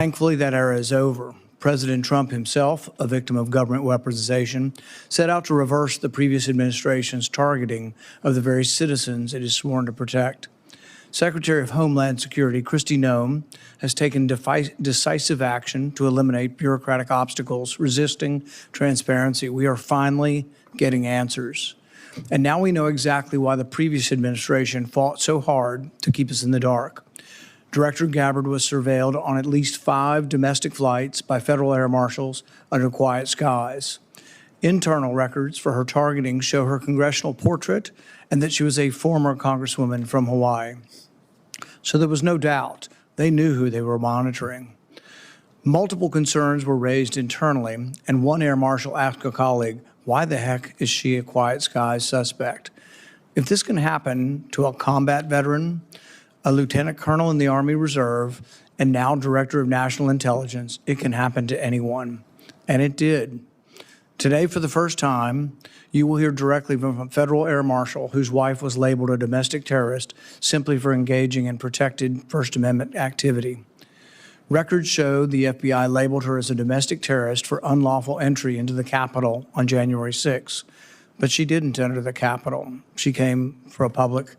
Thankfully, that era is over. President Trump himself, a victim of government weaponization, set out to reverse the previous administration's targeting of the very citizens it is sworn to protect. Secretary of Homeland Security Kristi Noem has taken decisive action to eliminate bureaucratic obstacles resisting transparency. We are finally getting answers. And now we know exactly why the previous administration fought so hard to keep us in the dark. Director Gabbard was surveilled on at least 5 domestic flights by federal air marshals under quiet skies. Internal records for her targeting show her congressional portrait and that she was a former Congresswoman from Hawaii. So there was no doubt they knew who they were monitoring. Multiple concerns were raised internally, and one air marshal asked a colleague, "Why the heck is she a quiet skies suspect?" If this can happen to a combat veteran, a lieutenant colonel in the Army Reserve, and now Director of National Intelligence, it can happen to anyone. And it did. Today, for the first time, you will hear directly from a federal air marshal whose wife was labeled a domestic terrorist simply for engaging in protected First Amendment activity. Records show the FBI labeled her as a domestic terrorist for unlawful entry into the Capitol on January 6. But she didn't enter the Capitol. She came for a public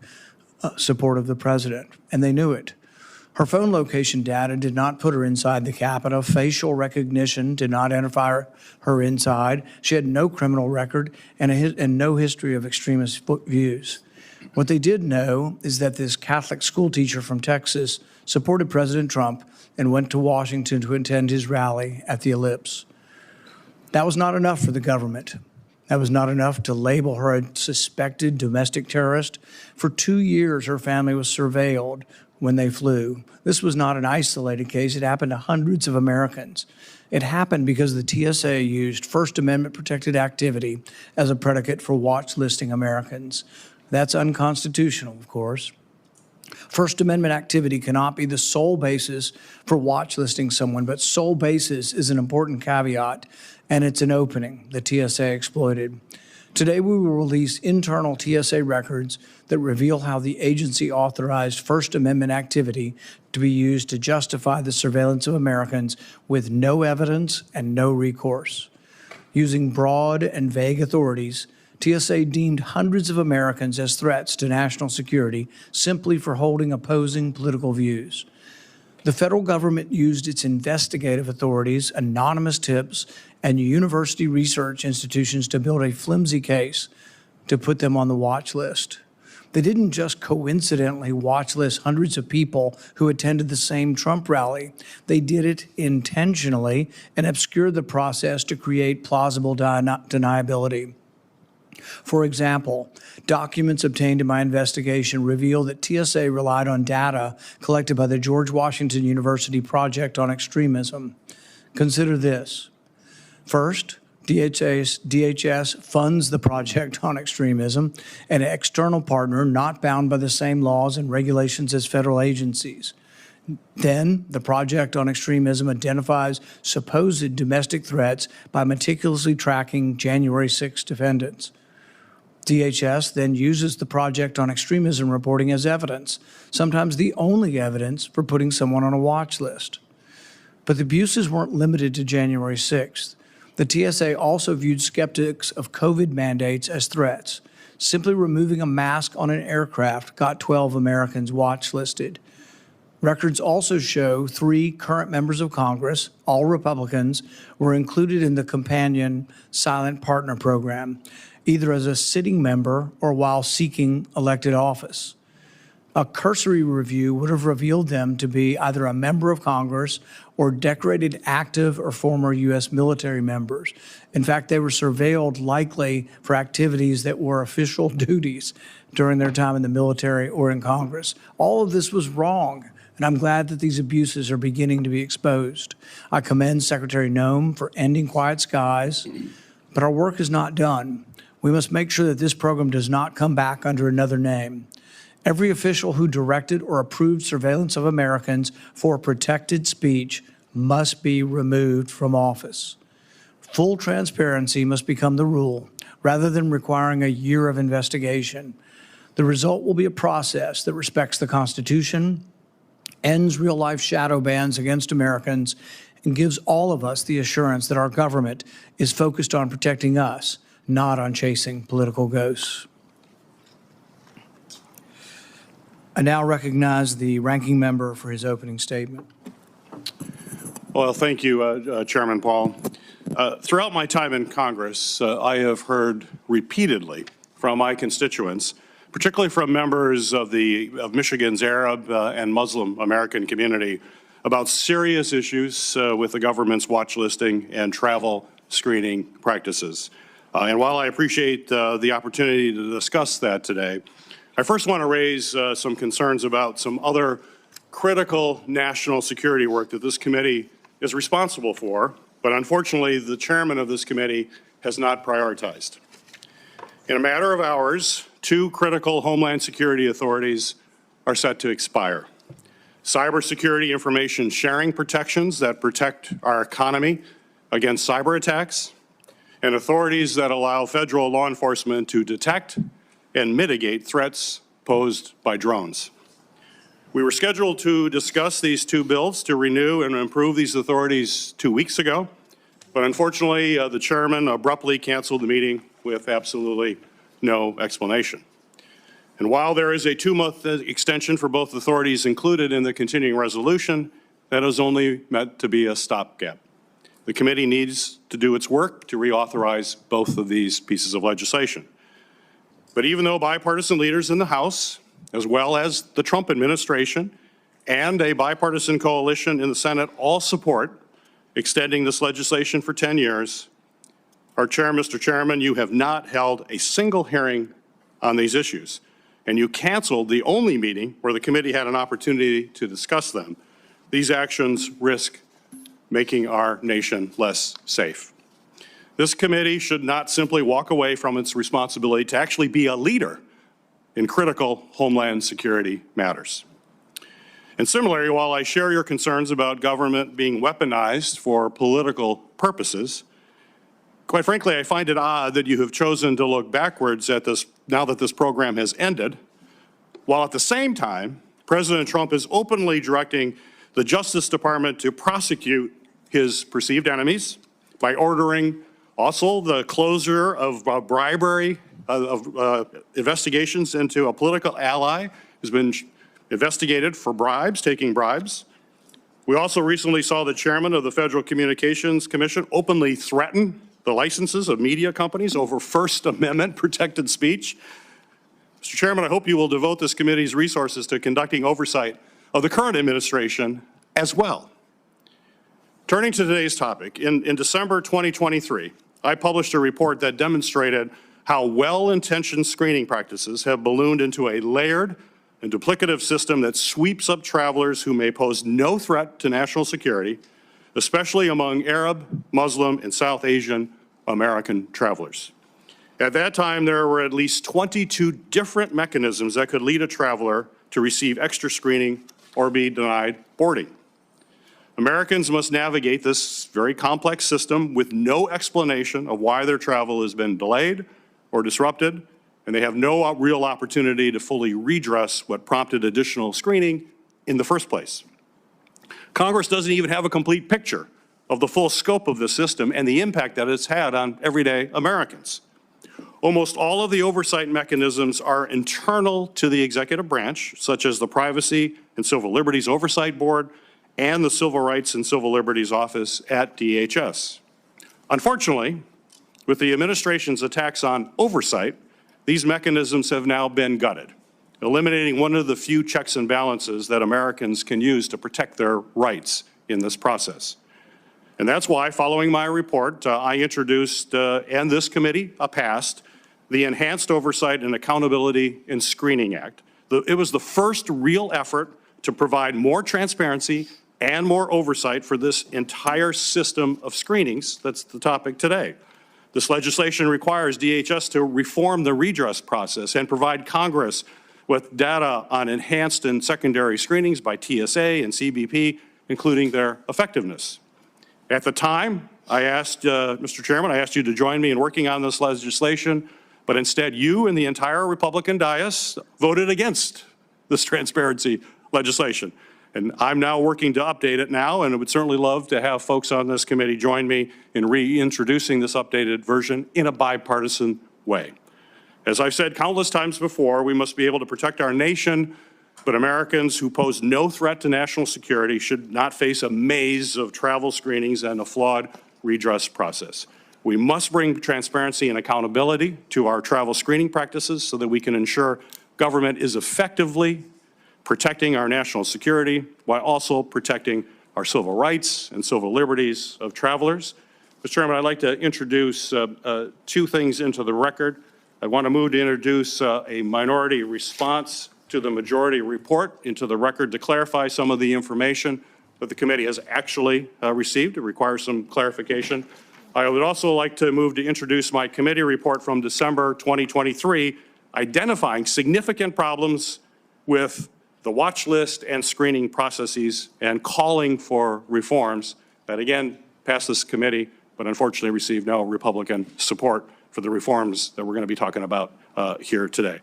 support of the president, and they knew it. Her phone location data did not put her inside the Capitol. Facial recognition did not identify her inside. She had no criminal record and no history of extremist views. What they did know is that this Catholic school teacher from Texas supported President Trump and went to Washington to attend his rally at the Ellipse. That was not enough for the government. That was not enough to label her a suspected domestic terrorist. For 2 years, her family was surveilled when they flew. This was not an isolated case. It happened to hundreds of Americans. It happened because the TSA used First Amendment protected activity as a predicate for watch listing Americans. That's unconstitutional, of course. First Amendment activity cannot be the sole basis for watch listing someone, but sole basis is an important caveat, and it's an opening the TSA exploited. Today, we will release internal TSA records that reveal how the agency authorized First Amendment activity to be used to justify the surveillance of Americans with no evidence and no recourse. Using broad and vague authorities, TSA deemed hundreds of Americans as threats to national security simply for holding opposing political views. The federal government used its investigative authorities, anonymous tips, and university research institutions to build a flimsy case to put them on the watch list. They didn't just coincidentally watch list hundreds of people who attended the same Trump rally. They did it intentionally and obscured the process to create plausible deniability. For example, documents obtained in my investigation reveal that TSA relied on data collected by the George Washington University Project on Extremism. Consider this. First, DHS funds the Project on Extremism, an external partner not bound by the same laws and regulations as federal agencies. Then, the Project on Extremism identifies supposed domestic threats by meticulously tracking January 6 defendants. DHS then uses the Project on Extremism reporting as evidence, sometimes the only evidence for putting someone on a watch list. But the abuses weren't limited to January 6th. The TSA also viewed skeptics of COVID mandates as threats. Simply removing a mask on an aircraft got 12 Americans watch listed. Records also show 3 current members of Congress, all Republicans, were included in the companion Silent Partner program, either as a sitting member or while seeking elected office. A cursory review would have revealed them to be either a member of Congress or decorated active or former U.S. military members. In fact, they were surveilled likely for activities that were official duties during their time in the military or in Congress. All of this was wrong, and I'm glad that these abuses are beginning to be exposed. I commend Secretary Noem for ending quiet skies, but our work is not done. We must make sure that this program does not come back under another name. Every official who directed or approved surveillance of Americans for protected speech must be removed from office. Full transparency must become the rule, rather than requiring a year of investigation. The result will be a process that respects the Constitution ends real-life shadow bans against Americans, and gives all of us the assurance that our government is focused on protecting us, not on chasing political ghosts. I now recognize the ranking member for his opening statement. Well, thank you, Chairman Paul. Throughout my time in Congress, I have heard repeatedly from my constituents, particularly from members of Michigan's Arab and Muslim American community, about serious issues with the government's watch listing and travel screening practices. And while I appreciate the opportunity to discuss that today, I first want to raise some concerns about some other critical national security work that this committee is responsible for, but unfortunately the chairman of this committee has not prioritized. In a matter of hours, 2 critical Homeland Security authorities are set to expire. Cybersecurity information sharing protections that protect our economy against cyber attacks, and authorities that allow federal law enforcement to detect and mitigate threats posed by drones. We were scheduled to discuss these 2 bills to renew and improve these authorities 2 weeks ago, but unfortunately the chairman abruptly canceled the meeting with absolutely no explanation. And while there is a 2-month extension for both authorities included in the continuing resolution, that is only meant to be a stopgap. The committee needs to do its work to reauthorize both of these pieces of legislation. But even though bipartisan leaders in the House, as well as the Trump administration and a bipartisan coalition in the Senate all support extending this legislation for 10 years, Mr. Chairman, you have not held a single hearing on these issues, and you canceled the only meeting where the committee had an opportunity to discuss them. These actions risk making our nation less safe. This committee should not simply walk away from its responsibility to actually be a leader in critical Homeland Security matters. And similarly, while I share your concerns about government being weaponized for political purposes, quite frankly, I find it odd that you have chosen to look backwards at this now that this program has ended, while at the same time, President Trump is openly directing the Justice Department to prosecute his perceived enemies by ordering also the closure of bribery investigations into a political ally who's been investigated for bribes, taking bribes. We also recently saw the chairman of the Federal Communications Commission openly threaten the licenses of media companies over First Amendment protected speech. Mr. Chairman, I hope you will devote this committee's resources to conducting oversight of the current administration as well. Turning to today's topic, in December 2023, I published a report that demonstrated how well-intentioned screening practices have ballooned into a layered and duplicative system that sweeps up travelers who may pose no threat to national security, especially among Arab, Muslim, and South Asian American travelers. At that time, there were at least 22 different mechanisms that could lead a traveler to receive extra screening or be denied boarding. Americans must navigate this very complex system with no explanation of why their travel has been delayed or disrupted, and they have no real opportunity to fully redress what prompted additional screening in the first place. Congress doesn't even have a complete picture of the full scope of the system and the impact that it's had on everyday Americans. Almost all of the oversight mechanisms are internal to the executive branch, such as the Privacy and Civil Liberties Oversight Board and the Civil Rights and Civil Liberties Office at DHS. Unfortunately, with the administration's attacks on oversight, these mechanisms have now been gutted, eliminating one of the few checks and balances that Americans can use to protect their rights in this process. And that's why, following my report, I introduced, and this committee passed, the Enhanced Oversight and Accountability in Screening Act. It was the first real effort to provide more transparency and more oversight for this entire system of screenings. That's the topic today. This legislation requires DHS to reform the redress process and provide Congress with data on enhanced and secondary screenings by TSA and CBP, including their effectiveness. At the time, I asked, Mr. Chairman, I asked you to join me in working on this legislation, but instead you and the entire Republican dais voted against this transparency legislation. And I'm now working to update it now, and I would certainly love to have folks on this committee join me in reintroducing this updated version in a bipartisan way. As I've said countless times before, we must be able to protect our nation, but Americans who pose no threat to national security should not face a maze of travel screenings and a flawed redress process. We must bring transparency and accountability to our travel screening practices so that we can ensure government is effectively protecting our national security while also protecting our civil rights and civil liberties of travelers. Mr. Chairman, I'd like to introduce two things into the record. I want to move to introduce a minority response to the majority report into the record to clarify some of the information that the committee has actually received. It requires some clarification. I would also like to move to introduce my committee report from December 2023, identifying significant problems with the watch list and screening processes and calling for reforms that, again, passed this committee, but unfortunately received no Republican support for the reforms that we're going to be talking about here today.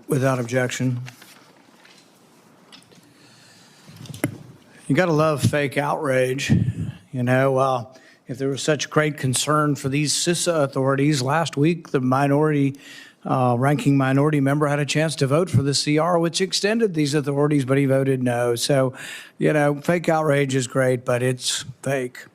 Without objection. You got to love fake outrage. You know, if there was such great concern for these CISA authorities, last week the ranking minority member had a chance to vote for the CR, which extended these authorities, but he voted no. So, you know, fake outrage is great, but it's fake.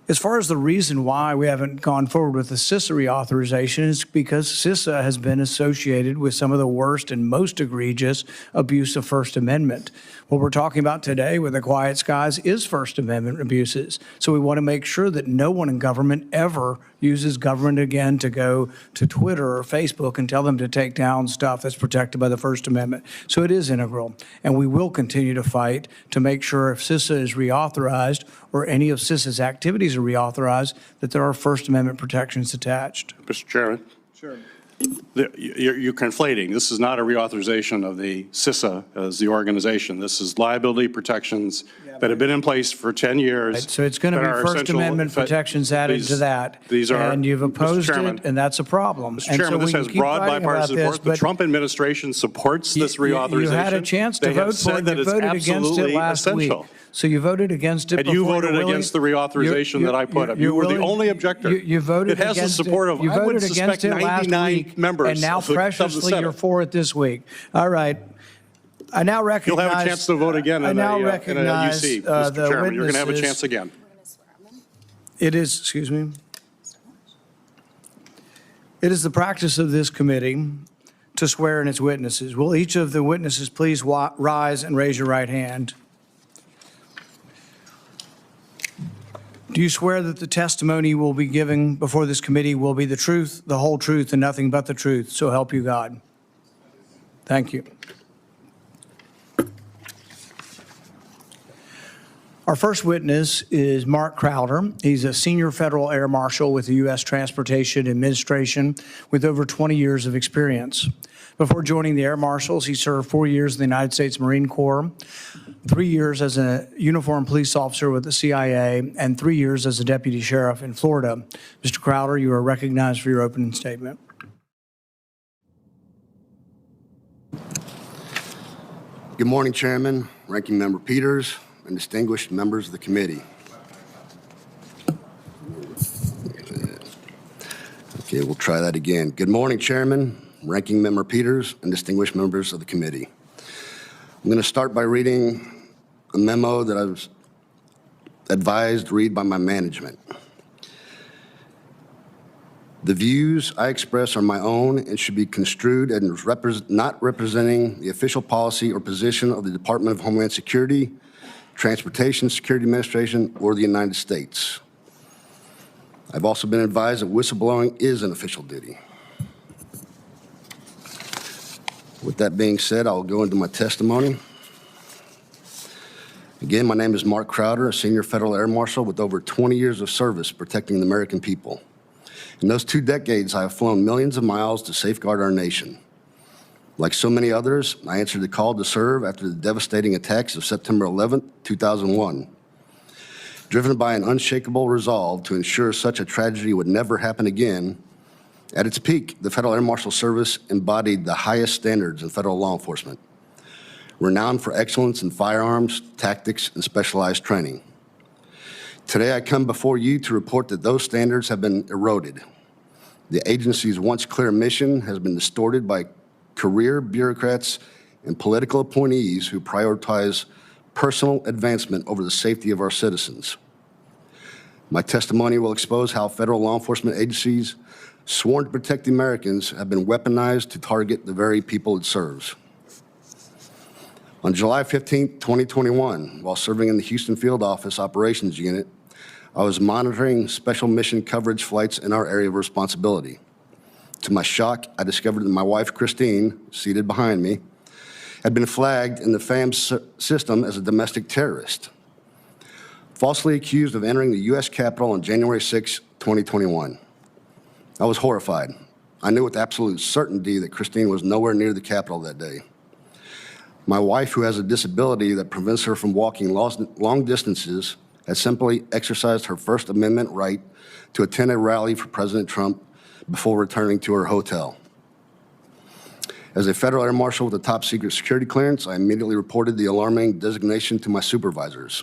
As far as the reason why we haven't gone forward with the CISA reauthorization is because CISA has been associated with some of the worst and most egregious abuse of First Amendment. What we're talking about today with the Quiet Skies is First Amendment abuses. So we want to make sure that no one in government ever uses government again to go to Twitter or Facebook and tell them to take down stuff that's protected by the First Amendment. So it is integral, and we will continue to fight to make sure if CISA is reauthorized or any of CISA's activities are reauthorized, that there are First Amendment protections attached. Mr. Chairman? Sure. You're conflating. This is not a reauthorization of the CISA as the organization. This is liability protections that have been in place for 10 years. Right, so it's going to be First Amendment protections added to that. These are, and you've opposed it, and that's a problem. Mr. Chairman, this has broad bipartisan support. The Trump administration supports this reauthorization. You had a chance to vote for it. You voted against it last week. So you voted against it. And you voted against the reauthorization that I put up. You were the only objector. You voted against it. It has the support of, I would suspect, 99 members. And now preciously you're for it this week. All right. I now recognize. You'll have a chance to vote again in a UC, Mr. Chairman. You're going to have a chance again. It is, excuse me. It is the practice of this committee to swear in its witnesses. Will each of the witnesses please rise and raise your right hand? Do you swear that the testimony you will be giving before this committee will be the truth, the whole truth, and nothing but the truth? So help you God. Thank you. Our first witness is Mark Crowder. He's a senior federal air marshal with the U.S. Transportation Administration with over 20 years of experience. Before joining the Air Marshals, he served 4 years in the United States Marine Corps, 3 years as a uniformed police officer with the CIA, and 3 years as a deputy sheriff in Florida. Mr. Crowder, you are recognized for your opening statement. Good morning, Chairman, Ranking Member Peters, and distinguished members of the committee. Okay, we'll try that again. Good morning, Chairman, Ranking Member Peters, and distinguished members of the committee. I'm going to start by reading a memo that I was advised to read by my management. The views I express are my own and should be construed as not representing the official policy or position of the Department of Homeland Security, Transportation Security Administration, or the United States. I've also been advised that whistleblowing is an official duty. With that being said, I'll go into my testimony. Again, my name is Mark Crowder, a senior federal air marshal with over 20 years of service protecting the American people. In those 2 decades, I have flown millions of miles to safeguard our nation. Like so many others, I answered the call to serve after the devastating attacks of September 11, 2001. Driven by an unshakable resolve to ensure such a tragedy would never happen again, at its peak, the Federal Air Marshal Service embodied the highest standards in federal law enforcement. renowned for excellence in firearms, tactics, and specialized training. Today, I come before you to report that those standards have been eroded. The agency's once clear mission has been distorted by career bureaucrats and political appointees who prioritize personal advancement over the safety of our citizens. My testimony will expose how federal law enforcement agencies sworn to protect the Americans have been weaponized to target the very people it serves. On July 15, 2021, while serving in the Houston Field Office Operations Unit, I was monitoring special mission coverage flights in our area of responsibility. To my shock, I discovered that my wife, Christine, seated behind me, had been flagged in the FAM system as a domestic terrorist, falsely accused of entering the U.S. Capitol on January 6, 2021. I was horrified. I knew with absolute certainty that Christine was nowhere near the Capitol that day. My wife, who has a disability that prevents her from walking long distances, had simply exercised her First Amendment right to attend a rally for President Trump before returning to her hotel. As a federal air marshal with a top secret security clearance, I immediately reported the alarming designation to my supervisors,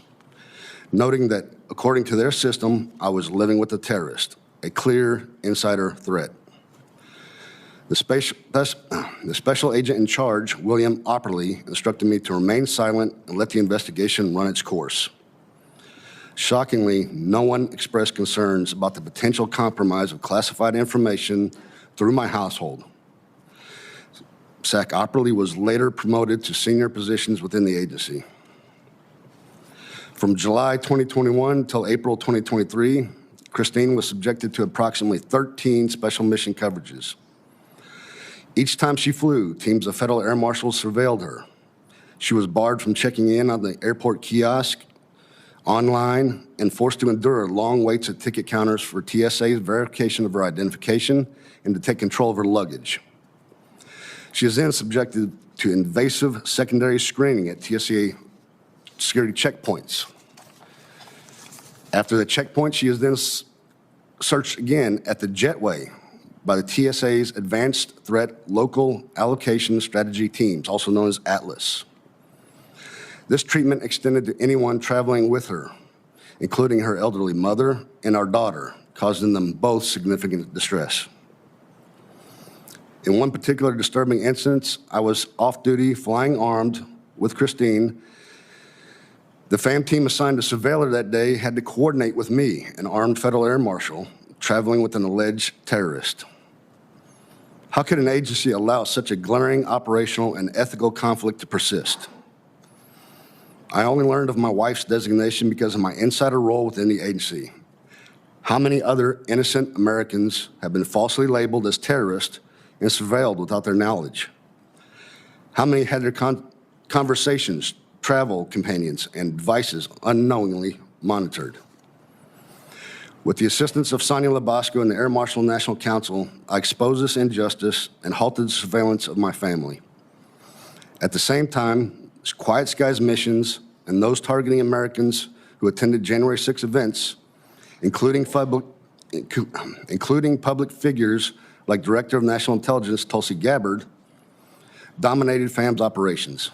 noting that according to their system, I was living with a terrorist, a clear insider threat. The special agent in charge, William Opperly, instructed me to remain silent and let the investigation run its course. Shockingly, no one expressed concerns about the potential compromise of classified information through my household. SAC Opperly was later promoted to senior positions within the agency. From July 2021 until April 2023, Christine was subjected to approximately 13 special mission coverages. Each time she flew, teams of federal air marshals surveilled her. She was barred from checking in on the airport kiosk, online, and forced to endure long waits at ticket counters for TSA's verification of her identification and to take control of her luggage. She is then subjected to invasive secondary screening at TSA security checkpoints. After the checkpoint, she is then searched again at the jetway by the TSA's Advanced Threat Local Allocation Strategy Teams, also known as ATLAS. This treatment extended to anyone traveling with her, including her elderly mother and our daughter, causing them both significant distress. In one particular disturbing instance, I was off duty flying armed with Christine. The FAM team assigned to surveil her that day had to coordinate with me, an armed federal air marshal, traveling with an alleged terrorist. How could an agency allow such a glaring operational and ethical conflict to persist? I only learned of my wife's designation because of my insider role within the agency. How many other innocent Americans have been falsely labeled as terrorists and surveilled without their knowledge? How many had their conversations, travel companions, and devices unknowingly monitored? With the assistance of Sonia Labasco and the Air Marshal National Council, I exposed this injustice and halted the surveillance of my family. At the same time, Quiet Skies missions and those targeting Americans who attended January 6 events, including public figures like Director of National Intelligence Tulsi Gabbard, dominated FAM's operations.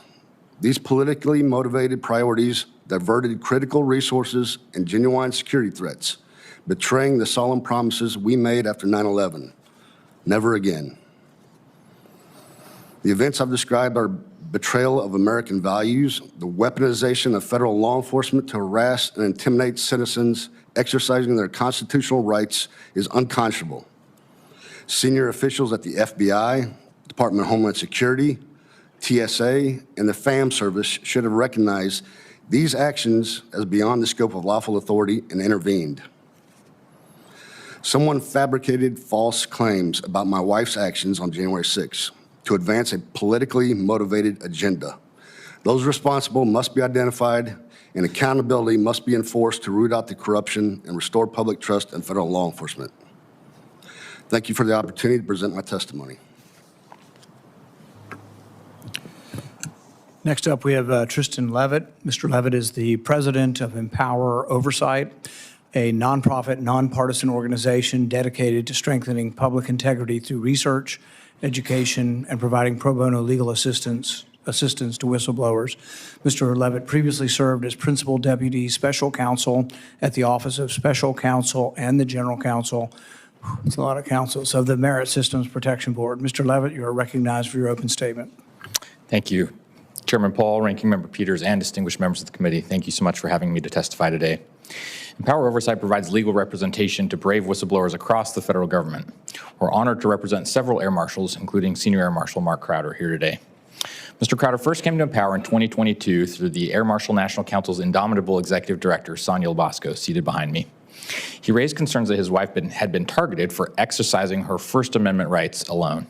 These politically motivated priorities diverted critical resources and genuine security threats, betraying the solemn promises we made after 9/11. Never again. The events I've described are betrayal of American values, the weaponization of federal law enforcement to harass and intimidate citizens exercising their constitutional rights is unconscionable. Senior officials at the FBI, Department of Homeland Security, TSA, and the FAM service should have recognized these actions as beyond the scope of lawful authority and intervened. Someone fabricated false claims about my wife's actions on January 6th. To advance a politically motivated agenda. Those responsible must be identified and accountability must be enforced to root out the corruption and restore public trust in federal law enforcement. Thank you for the opportunity to present my testimony. Next up, we have Tristan Levitt. Mr. Levitt is the president of Empower Oversight, a nonprofit, nonpartisan organization dedicated to strengthening public integrity through research, education, and providing pro bono legal assistance assistance to whistleblowers. Mr. Levitt previously served as Principal Deputy Special Counsel at the Office of Special Counsel and the General Counsel, it's a lot of counsels, of the Merit Systems Protection Board. Mr. Levitt, you are recognized for your open statement. Thank you. Chairman Paul, Ranking Member Peters, and distinguished members of the committee, thank you so much for having me to testify today. Empower Oversight provides legal representation to brave whistleblowers across the federal government. We're honored to represent several air marshals, including Senior Air Marshal Mark Crowder, here today. Mr. Crowder first came to Empower in 2022 through the Air Marshal National Council's indomitable executive director, Sonia Labasco, seated behind me. He raised concerns that his wife had been targeted for exercising her First Amendment rights alone.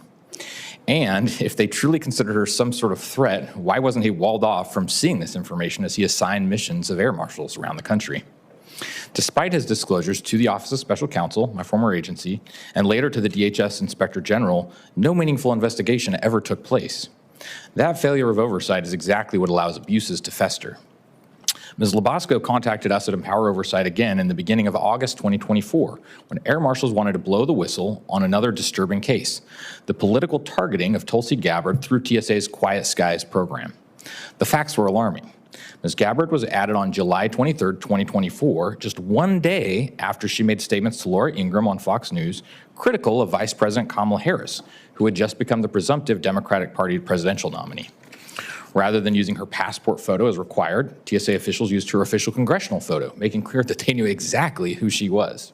And if they truly considered her some sort of threat, why wasn't he walled off from seeing this information as he assigned missions of air marshals around the country? Despite his disclosures to the Office of Special Counsel, my former agency, and later to the DHS Inspector General, no meaningful investigation ever took place. That failure of oversight is exactly what allows abuses to fester. Ms. Labasco contacted us at Empower Oversight again in the beginning of August 2024, when air marshals wanted to blow the whistle on another disturbing case, the political targeting of Tulsi Gabbard through TSA's Quiet Skies program. The facts were alarming. Ms. Gabbard was added on July 23, 2024, just one day after she made statements to Laura Ingraham on Fox News, critical of Vice President Kamala Harris, who had just become the presumptive Democratic Party presidential nominee. Rather than using her passport photo as required, TSA officials used her official congressional photo, making clear that they knew exactly who she was.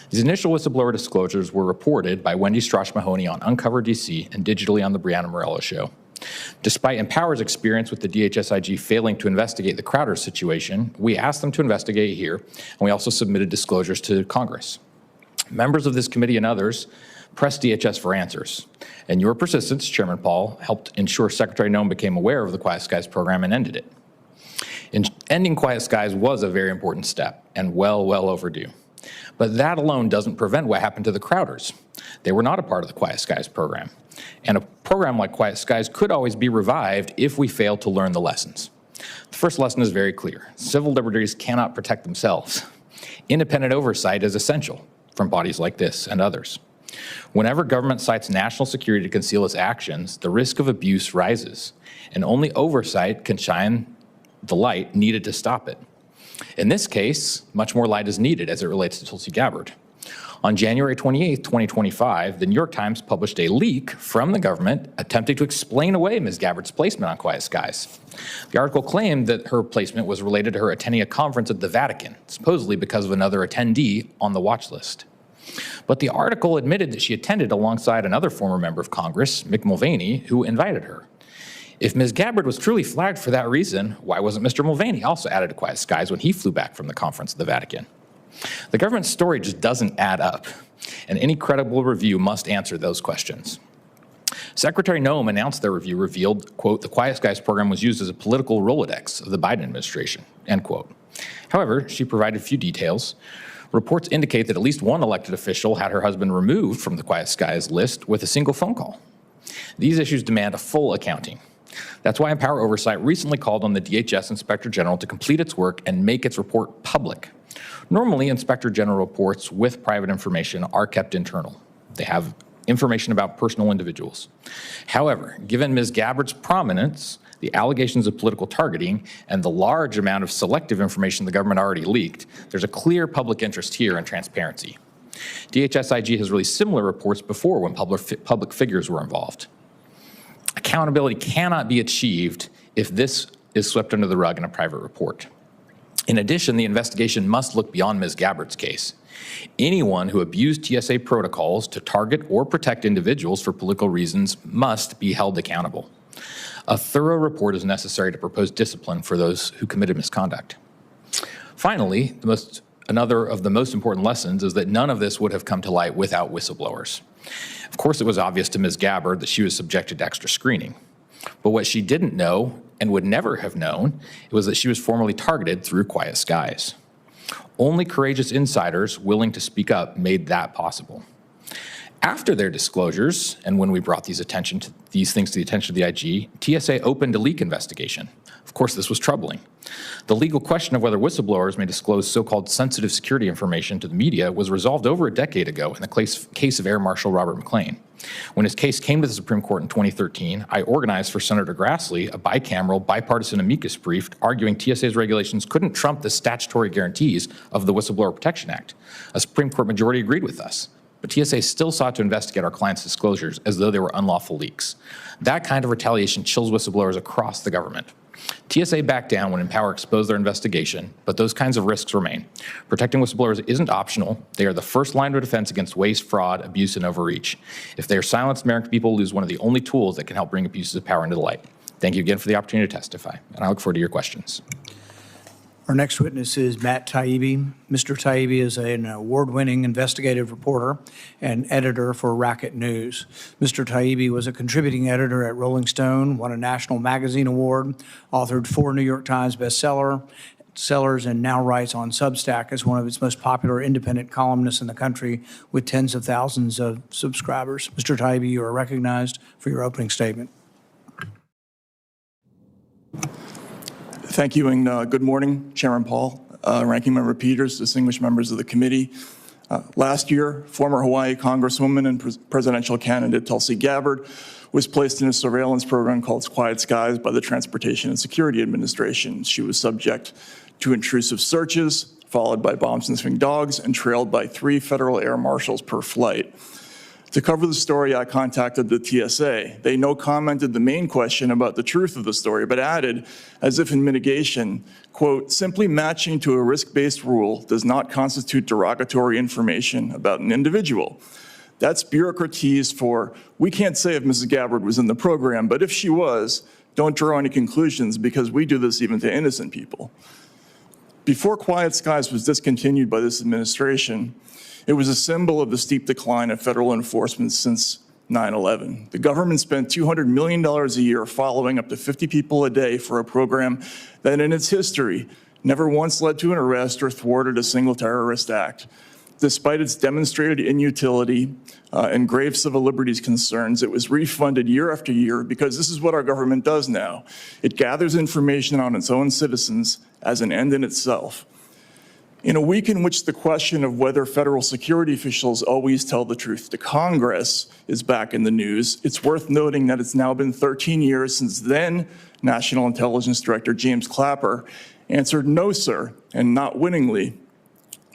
These initial whistleblower disclosures were reported by Wendy Strauch-Mahoney on Uncover DC and digitally on The Brianna Morello Show. Despite Empower's experience with the DHS-IG failing to investigate the Crowder situation, we asked them to investigate here, and we also submitted disclosures to Congress. Members of this committee and others pressed DHS for answers, and your persistence, Chairman Paul, helped ensure Secretary Noem became aware of the Quiet Skies program and ended it. Ending Quiet Skies was a very important step and well overdue. But that alone doesn't prevent what happened to the Crowders. They were not a part of the Quiet Skies program. And a program like Quiet Skies could always be revived if we fail to learn the lessons. The first lesson is very clear. Civil liberties cannot protect themselves. Independent oversight is essential from bodies like this and others. Whenever government cites national security to conceal its actions, the risk of abuse rises, and only oversight can shine the light needed to stop it. In this case, much more light is needed as it relates to Tulsi Gabbard. On January 28, 2025, the New York Times published a leak from the government attempting to explain away Ms. Gabbard's placement on Quiet Skies. The article claimed that her placement was related to her attending a conference at the Vatican, supposedly because of another attendee on the watch list. But the article admitted that she attended alongside another former member of Congress, Mick Mulvaney, who invited her. If Ms. Gabbard was truly flagged for that reason, why wasn't Mr. Mulvaney also added to Quiet Skies when he flew back from the conference at the Vatican? The government's story just doesn't add up, and any credible review must answer those questions. Secretary Noem announced their review revealed, quote, the Quiet Skies program was used as a political Rolodex of the Biden administration, end quote. However, she provided few details. Reports indicate that at least one elected official had her husband removed from the Quiet Skies list with a single phone call. These issues demand a full accounting. That's why Empower Oversight recently called on the DHS Inspector General to complete its work and make its report public. Normally, Inspector General reports with private information are kept internal. They have information about personal individuals. However, given Ms. Gabbard's prominence, the allegations of political targeting, and the large amount of selective information the government already leaked, there's a clear public interest here in transparency. DHS-IG has released similar reports before when public figures were involved. Accountability cannot be achieved if this is swept under the rug in a private report. In addition, the investigation must look beyond Ms. Gabbard's case. Anyone who abused TSA protocols to target or protect individuals for political reasons must be held accountable. A thorough report is necessary to propose discipline for those who committed misconduct. Finally, another of the most important lessons is that none of this would have come to light without whistleblowers. Of course, it was obvious to Ms. Gabbard that she was subjected to extra screening. But what she didn't know and would never have known was that she was formally targeted through Quiet Skies. Only courageous insiders willing to speak up made that possible. After their disclosures, and when we brought these things to the attention of the IG, TSA opened a leak investigation. Of course, this was troubling. The legal question of whether whistleblowers may disclose so-called sensitive security information to the media was resolved over a decade ago in the case of Air Marshal Robert McLean. When his case came to the Supreme Court in 2013, I organized for Senator Grassley a bicameral, bipartisan amicus brief arguing TSA's regulations couldn't trump the statutory guarantees of the Whistleblower Protection Act. A Supreme Court majority agreed with us, but TSA still sought to investigate our clients' disclosures as though they were unlawful leaks. That kind of retaliation chills whistleblowers across the government. TSA backed down when Empower exposed their investigation, but those kinds of risks remain. Protecting whistleblowers isn't optional. They are the first line of defense against waste, fraud, abuse, and overreach. If they are silenced, American people lose one of the only tools that can help bring abuses of power into the light. Thank you again for the opportunity to testify, and I look forward to your questions. Our next witness is Matt Taibbi. Mr. Taibbi is an award-winning investigative reporter and editor for Racket News. Mr. Taibbi was a contributing editor at Rolling Stone, won a National Magazine Award, authored 4 New York Times bestsellers, and now writes on Substack as one of its most popular independent columnists in the country with tens of thousands of subscribers. Mr. Taibbi, you are recognized for your opening statement. Thank you, and good morning, Chairman Paul, Ranking Member Peters, distinguished members of the committee. Last year, former Hawaii Congresswoman and presidential candidate Tulsi Gabbard was placed in a surveillance program called Quiet Skies by the Transportation and Security Administration. She was subject to intrusive searches, followed by bomb-sniffing dogs, and trailed by 3 federal air marshals per flight. To cover the story, I contacted the TSA. They no-commented the main question about the truth of the story, but added, as if in mitigation, quote, simply matching to a risk-based rule does not constitute derogatory information about an individual. That's bureaucratese for, we can't say if Mrs. Gabbard was in the program, but if she was, don't draw any conclusions because we do this even to innocent people. Before Quiet Skies was discontinued by this administration, it was a symbol of the steep decline of federal enforcement since 9/11. The government spent $200 million a year following up to 50 people a day for a program that in its history never once led to an arrest or thwarted a single terrorist act. Despite its demonstrated inutility and grave civil liberties concerns, it was refunded year after year because this is what our government does now. It gathers information on its own citizens as an end in itself. In a week in which the question of whether federal security officials always tell the truth to Congress is back in the news, it's worth noting that it's now been 13 years since then National Intelligence Director James Clapper answered no, sir, and not winningly,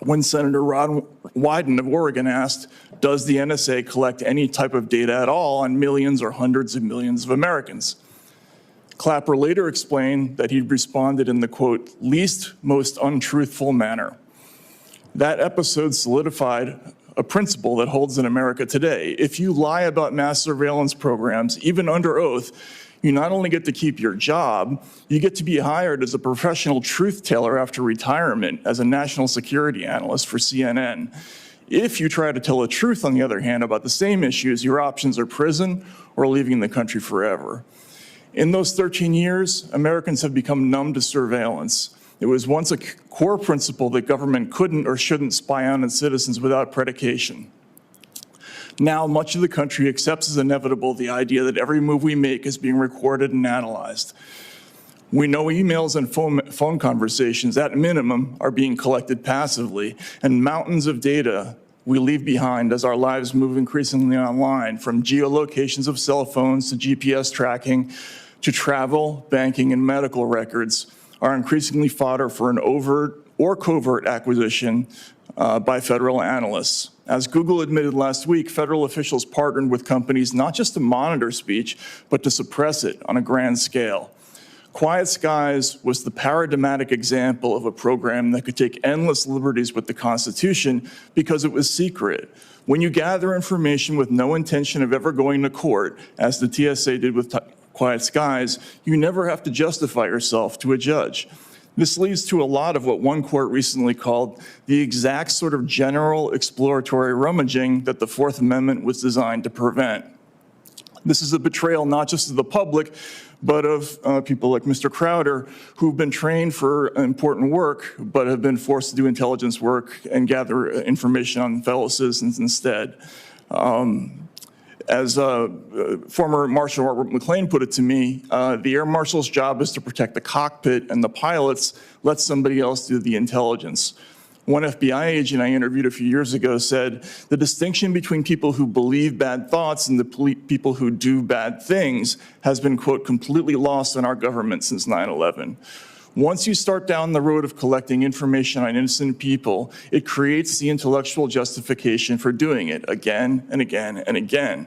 when Senator Rod Wyden of Oregon asked, does the NSA collect any type of data at all on millions or hundreds of millions of Americans? Clapper later explained that he'd responded in the, quote, least most untruthful manner. That episode solidified a principle that holds in America today. If you lie about mass surveillance programs, even under oath, you not only get to keep your job, you get to be hired as a professional truth teller after retirement as a national security analyst for CNN. If you try to tell the truth, on the other hand, about the same issues, your options are prison or leaving the country forever. In those 13 years, Americans have become numb to surveillance. It was once a core principle that government couldn't or shouldn't spy on its citizens without predication. Now, much of the country accepts as inevitable the idea that every move we make is being recorded and analyzed. We know emails and phone conversations, at minimum, are being collected passively, and mountains of data we leave behind as our lives move increasingly online, from geolocations of cell phones to GPS tracking to travel, banking, and medical records are increasingly fodder for an overt or covert acquisition by federal analysts. As Google admitted last week, federal officials partnered with companies not just to monitor speech, but to suppress it on a grand scale. Quiet Skies was the paradigmatic example of a program that could take endless liberties with the Constitution because it was secret. When you gather information with no intention of ever going to court, as the TSA did with Quiet Skies, you never have to justify yourself to a judge. This leads to a lot of what one court recently called the exact sort of general exploratory rummaging that the Fourth Amendment was designed to prevent. This is a betrayal not just of the public, but of people like Mr. Crowder, who've been trained for important work, but have been forced to do intelligence work and gather information on fellow citizens instead. As former Marshal Robert McLean put it to me, the Air Marshal's job is to protect the cockpit, and the pilots let somebody else do the intelligence. One FBI agent I interviewed a few years ago said, the distinction between people who believe bad thoughts and the people who do bad things has been, quote, completely lost in our government since 9/11. Once you start down the road of collecting information on innocent people, it creates the intellectual justification for doing it again and again and again.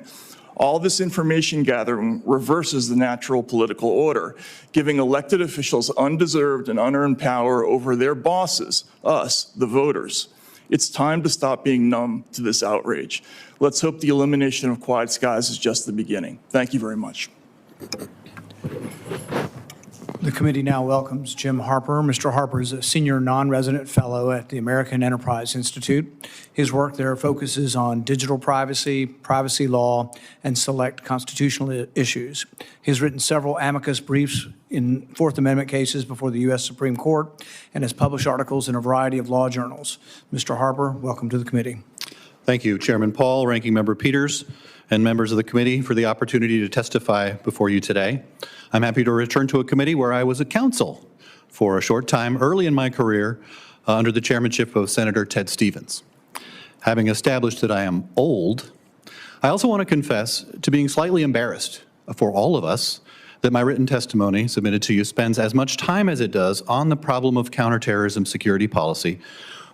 All this information gathering reverses the natural political order, giving elected officials undeserved and unearned power over their bosses, us, the voters. It's time to stop being numb to this outrage. Let's hope the elimination of Quiet Skies is just the beginning. Thank you very much. The committee now welcomes Jim Harper. Mr. Harper is a senior non-resident fellow at the American Enterprise Institute. His work there focuses on digital privacy, privacy law, and select constitutional issues. He has written several amicus briefs in Fourth Amendment cases before the U.S. Supreme Court and has published articles in a variety of law journals. Mr. Harper, welcome to the committee. Thank you, Chairman Paul, Ranking Member Peters, and members of the committee for the opportunity to testify before you today. I'm happy to return to a committee where I was a counsel for a short time early in my career under the chairmanship of Senator Ted Stevens. Having established that I am old, I also want to confess to being slightly embarrassed for all of us that my written testimony submitted to you spends as much time as it does on the problem of counterterrorism security policy,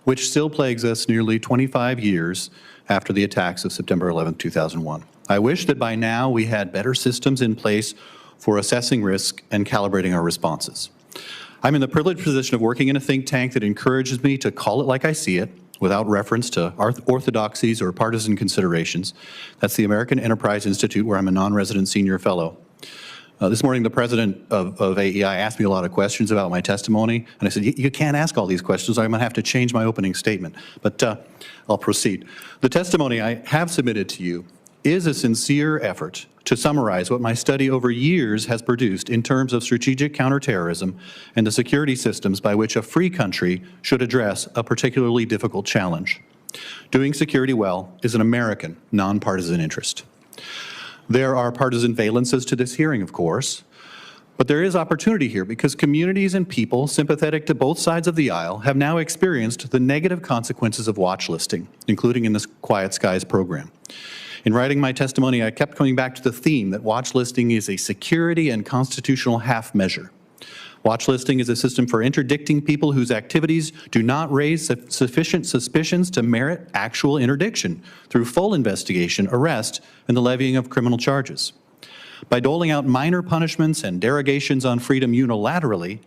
which still plagues us nearly 25 years after the attacks of September 11, 2001. I wish that by now we had better systems in place for assessing risk and calibrating our responses. I'm in the privileged position of working in a think tank that encourages me to call it like I see it, without reference to orthodoxies or partisan considerations. That's the American Enterprise Institute, where I'm a non-resident senior fellow. This morning, the president of AEI asked me a lot of questions about my testimony, and I said, you can't ask all these questions. I'm going to have to change my opening statement, but I'll proceed. The testimony I have submitted to you is a sincere effort to summarize what my study over years has produced in terms of strategic counterterrorism and the security systems by which a free country should address a particularly difficult challenge. Doing security well is an American, nonpartisan interest. There are partisan valences to this hearing, of course, but there is opportunity here because communities and people sympathetic to both sides of the aisle have now experienced the negative consequences of watch listing, including in this Quiet Skies program. In writing my testimony, I kept coming back to the theme that watch listing is a security and constitutional half measure. Watch listing is a system for interdicting people whose activities do not raise sufficient suspicions to merit actual interdiction through full investigation, arrest, and the levying of criminal charges. By doling out minor punishments and derogations on freedom unilaterally,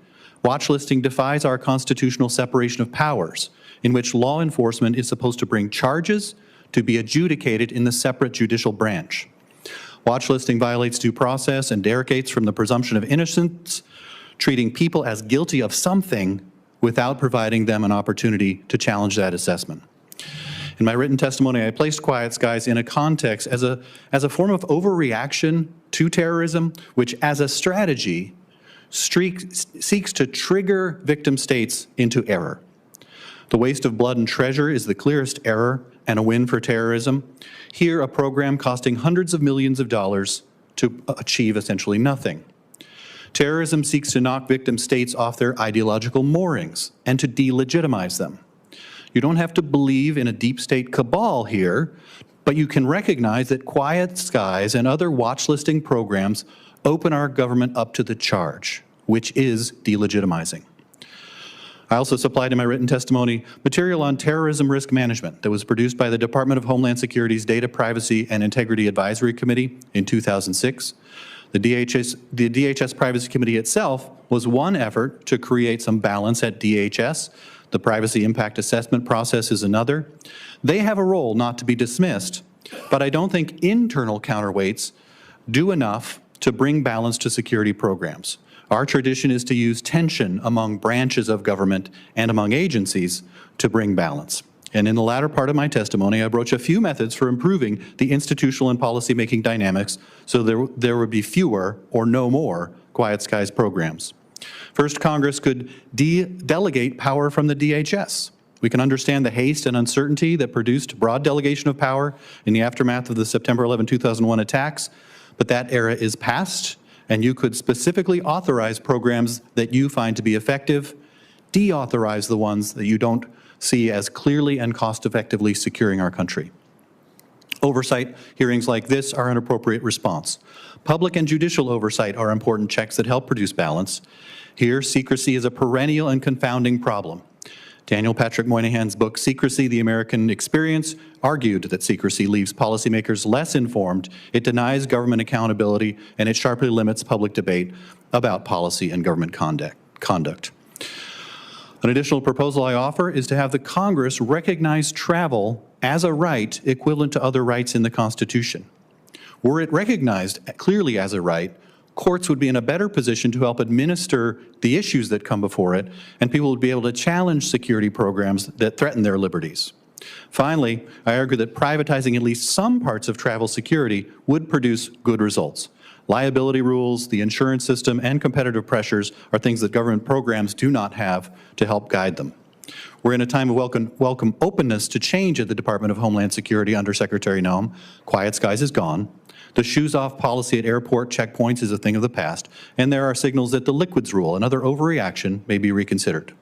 watch listing defies our constitutional separation of powers, in which law enforcement is supposed to bring charges to be adjudicated in the separate judicial branch. Watch listing violates due process and derogates from the presumption of innocence, treating people as guilty of something without providing them an opportunity to challenge that assessment. In my written testimony, I placed Quiet Skies in a context as a form of overreaction to terrorism, which as a strategy seeks to trigger victim states into error. The waste of blood and treasure is the clearest error and a win for terrorism. Here, a program costing hundreds of millions of dollars to achieve essentially nothing. Terrorism seeks to knock victim states off their ideological moorings and to delegitimize them. You don't have to believe in a deep state cabal here, but you can recognize that Quiet Skies and other watch listing programs open our government up to the charge, which is delegitimizing. I also supplied in my written testimony material on terrorism risk management that was produced by the Department of Homeland Security's Data Privacy and Integrity Advisory Committee in 2006. The DHS Privacy Committee itself was one effort to create some balance at DHS. The Privacy Impact Assessment process is another. They have a role not to be dismissed, but I don't think internal counterweights do enough to bring balance to security programs. Our tradition is to use tension among branches of government and among agencies to bring balance. And in the latter part of my testimony, I broach a few methods for improving the institutional and policymaking dynamics so there would be fewer or no more Quiet Skies programs. First, Congress could delegate power from the DHS, We can understand the haste and uncertainty that produced broad delegation of power in the aftermath of the September 11, 2001 attacks, but that era is past, and you could specifically authorize programs that you find to be effective, deauthorize the ones that you don't see as clearly and cost-effectively securing our country. Oversight hearings like this are an appropriate response. Public and judicial oversight are important checks that help produce balance. Here, secrecy is a perennial and confounding problem. Daniel Patrick Moynihan's book, Secrecy, the American Experience, argued that secrecy leaves policymakers less informed, it denies government accountability, and it sharply limits public debate about policy and government conduct. An additional proposal I offer is to have the Congress recognize travel as a right equivalent to other rights in the Constitution. Were it recognized clearly as a right, courts would be in a better position to help administer the issues that come before it, and people would be able to challenge security programs that threaten their liberties. Finally, I argue that privatizing at least some parts of travel security would produce good results. Liability rules, the insurance system, and competitive pressures are things that government programs do not have to help guide them. We're in a time of welcome openness to change at the Department of Homeland Security under Secretary Noem. Quiet Skies is gone. The shoes-off policy at airport checkpoints is a thing of the past, and there are signals that the liquids rule, another overreaction, may be reconsidered.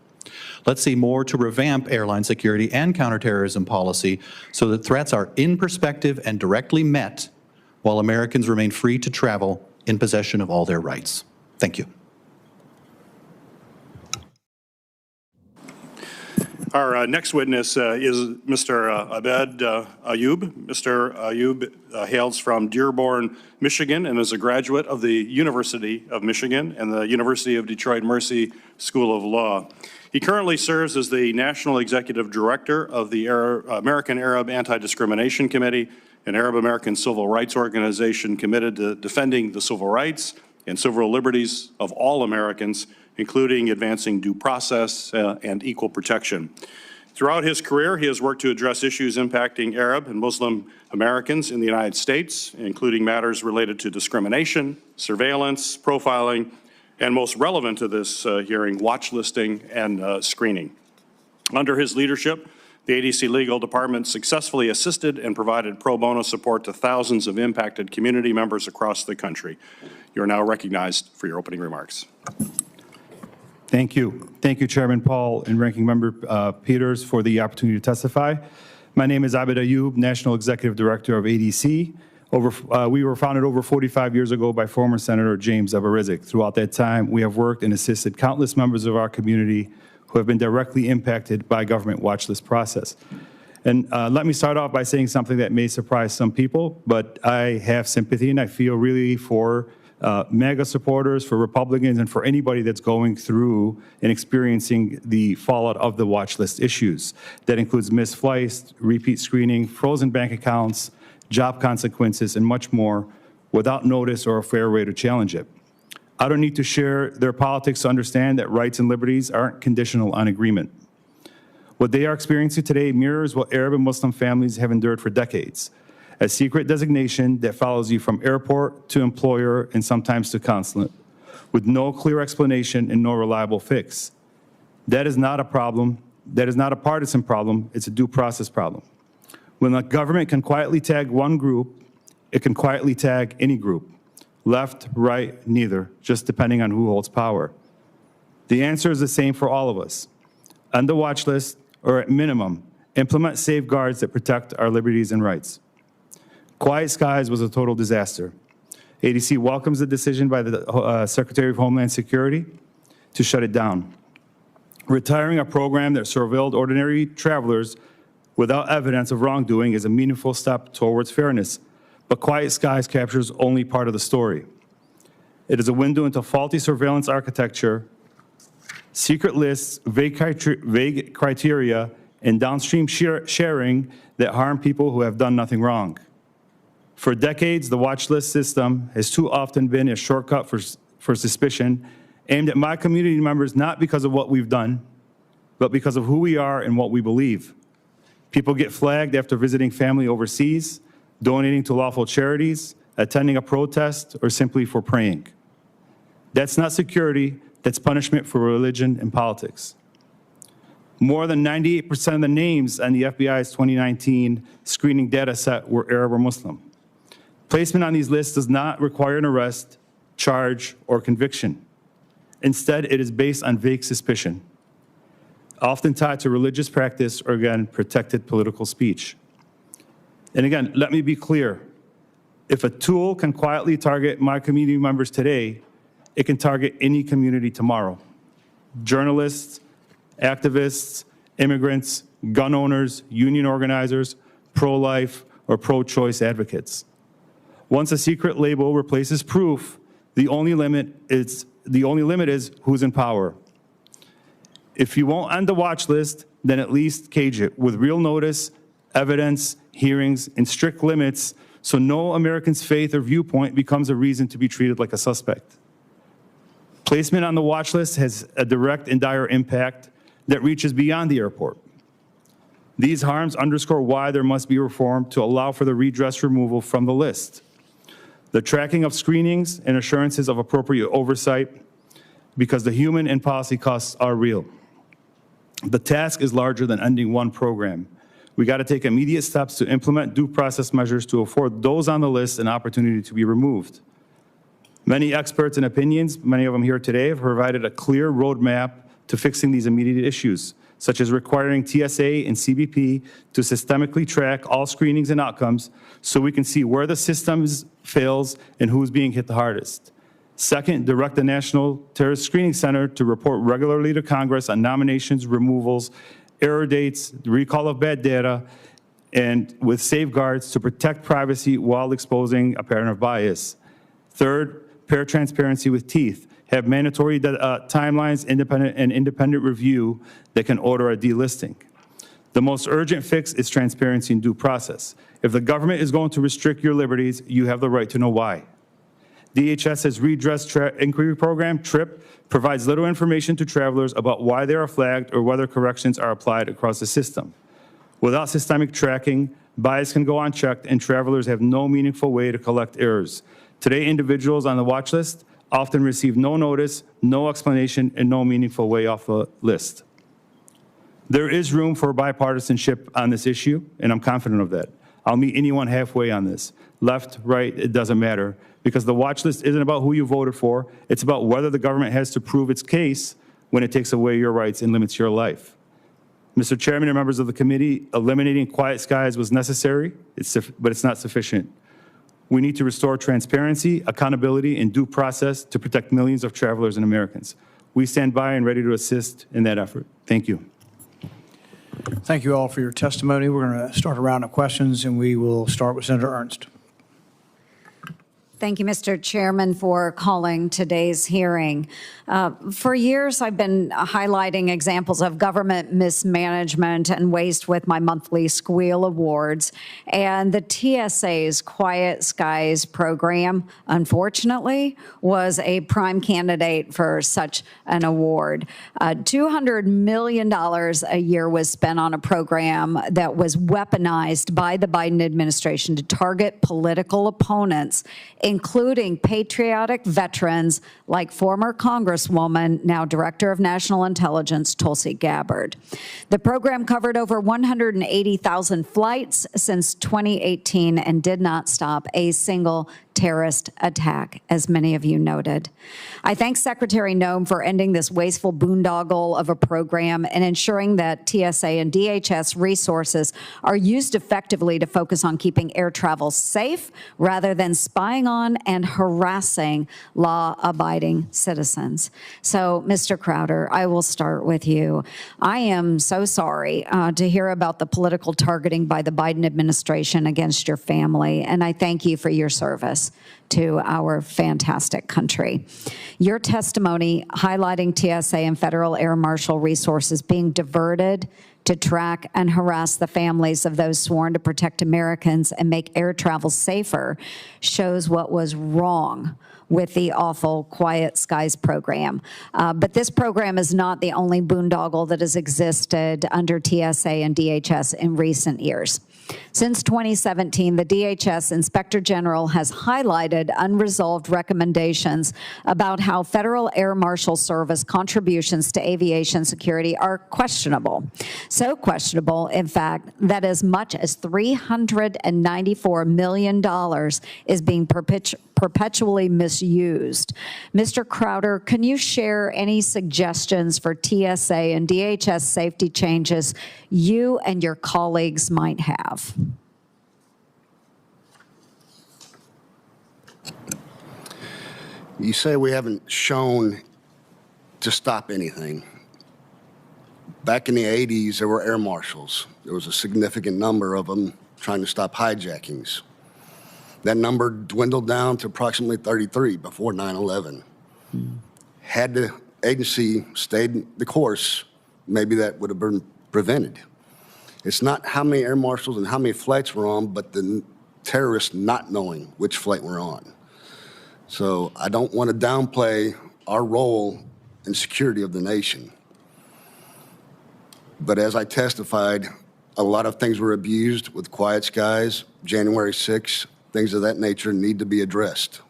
Let's see more to revamp airline security and counterterrorism policy so that threats are in perspective and directly met while Americans remain free to travel in possession of all their rights. Thank you. Our next witness is Mr. Abed Ayoub. Mr. Ayoub hails from Dearborn, Michigan, and is a graduate of the University of Michigan and the University of Detroit Mercy School of Law. He currently serves as the National Executive Director of the American Arab Anti-Discrimination Committee, an Arab American civil rights organization committed to defending the civil rights and civil liberties of all Americans, including advancing due process and equal protection. Throughout his career, he has worked to address issues impacting Arab and Muslim Americans in the United States, including matters related to discrimination, surveillance, profiling, and most relevant to this hearing, watch listing and screening. Under his leadership, the ADC Legal Department successfully assisted and provided pro bono support to thousands of impacted community members across the country. You are now recognized for your opening remarks. Thank you. Thank you, Chairman Paul and Ranking Member Peters, for the opportunity to testify. My name is Abed Ayoub, National Executive Director of ADC. We were founded over 45 years ago by former Senator James Abarizik. Throughout that time, we have worked and assisted countless members of our community who have been directly impacted by government watch list process. And let me start off by saying something that may surprise some people, but I have sympathy and I feel really for MAGA supporters, for Republicans, and for anybody that's going through and experiencing the fallout of the watch list issues. That includes missed flights, repeat screening, frozen bank accounts, job consequences, and much more without notice or a fair way to challenge it. I don't need to share their politics to understand that rights and liberties aren't conditional on agreement. What they are experiencing today mirrors what Arab and Muslim families have endured for decades. A secret designation that follows you from airport to employer and sometimes to consulate, with no clear explanation and no reliable fix. That is not a problem. That is not a partisan problem. It's a due process problem. When the government can quietly tag one group, it can quietly tag any group. Left, right, neither, just depending on who holds power. The answer is the same for all of us. On the watch list, or at minimum, implement safeguards that protect our liberties and rights. Quiet Skies was a total disaster. ADC welcomes the decision by the Secretary of Homeland Security to shut it down. Retiring a program that surveilled ordinary travelers without evidence of wrongdoing is a meaningful step towards fairness, but Quiet Skies captures only part of the story. It is a window into faulty surveillance architecture, secret lists, vague criteria, and downstream sharing that harm people who have done nothing wrong. For decades, the watch list system has too often been a shortcut for suspicion, aimed at my community members not because of what we've done, but because of who we are and what we believe. People get flagged after visiting family overseas, donating to lawful charities, attending a protest, or simply for praying. That's not security, that's punishment for religion and politics. More than 98% of the names on the FBI's 2019 screening data set were Arab or Muslim. Placement on these lists does not require an arrest, charge, or conviction. Instead, it is based on vague suspicion, often tied to religious practice or, again, protected political speech. And again, let me be clear. If a tool can quietly target my community members today, it can target any community tomorrow. Journalists, activists, immigrants, gun owners, union organizers, pro-life, or pro-choice advocates. Once a secret label replaces proof, the only limit is who's in power. If you won't end the watch list, then at least cage it with real notice, evidence, hearings, and strict limits so no American's faith or viewpoint becomes a reason to be treated like a suspect. Placement on the watch list has a direct and dire impact that reaches beyond the airport. These harms underscore why there must be reform to allow for the redress removal from the list. The tracking of screenings and assurances of appropriate oversight, because the human and policy costs are real. The task is larger than ending one program. We got to take immediate steps to implement due process measures to afford those on the list an opportunity to be removed. Many experts and opinions, many of them here today, have provided a clear roadmap to fixing these immediate issues, such as requiring TSA and CBP to systemically track all screenings and outcomes so we can see where the system fails and who's being hit the hardest. Second, direct the National Terrorist Screening Center to report regularly to Congress on nominations, removals, error dates, recall of bad data, and with safeguards to protect privacy while exposing a pattern of bias. Third, pair transparency with teeth. Have mandatory timelines, independent review that can order a delisting. The most urgent fix is transparency and due process. If the government is going to restrict your liberties, you have the right to know why. DHS's Redress Inquiry Program, TRIP, provides little information to travelers about why they are flagged or whether corrections are applied across the system. Without systemic tracking, bias can go unchecked and travelers have no meaningful way to collect errors. Today, individuals on the watch list often receive no notice, no explanation, and no meaningful way off the list. There is room for bipartisanship on this issue, and I'm confident of that. I'll meet anyone halfway on this. Left, right, it doesn't matter, because the watch list isn't about who you voted for. It's about whether the government has to prove its case when it takes away your rights and limits your life. Mr. Chairman and members of the committee, eliminating Quiet Skies was necessary, but it's not sufficient. We need to restore transparency, accountability, and due process to protect millions of travelers and Americans. We stand by and ready to assist in that effort. Thank you. Thank you all for your testimony. We're going to start a round of questions, and we will start with Senator Ernst. Thank you, Mr. Chairman, for calling today's hearing. For years, I've been highlighting examples of government mismanagement and waste with my monthly Squeal Awards. And the TSA's Quiet Skies program, unfortunately, was a prime candidate for such an award. $200 million a year was spent on a program that was weaponized by the Biden administration to target political opponents, including patriotic veterans like former Congresswoman, now Director of National Intelligence, Tulsi Gabbard. The program covered over 180,000 flights since 2018 and did not stop a single terrorist attack, as many of you noted. I thank Secretary Noem for ending this wasteful boondoggle of a program and ensuring that TSA and DHS resources are used effectively to focus on keeping air travel safe rather than spying on and harassing law-abiding citizens. So, Mr. Crowder, I will start with you. I am so sorry to hear about the political targeting by the Biden administration against your family, and I thank you for your service to our fantastic country. Your testimony highlighting TSA and federal air marshal resources being diverted to track and harass the families of those sworn to protect Americans and make air travel safer shows what was wrong with the awful Quiet Skies program. But this program is not the only boondoggle that has existed under TSA and DHS in recent years. Since 2017, the DHS Inspector General has highlighted unresolved recommendations about how Federal Air Marshal Service contributions to aviation security are questionable. So questionable, in fact, that as much as $394 million is being perpetually misused. Mr. Crowder, can you share any suggestions for TSA and DHS safety changes you and your colleagues might have? You say we haven't shown to stop anything. Back in the 80s, there were air marshals. There was a significant number of them trying to stop hijackings. That number dwindled down to approximately 33 before 9/11. Had the agency stayed the course, maybe that would have been prevented. It's not how many air marshals and how many flights we're on, but the terrorists not knowing which flight we're on. So I don't want to downplay our role in security of the nation. But as I testified, a lot of things were abused with Quiet Skies, January 6th, things of that nature need to be addressed.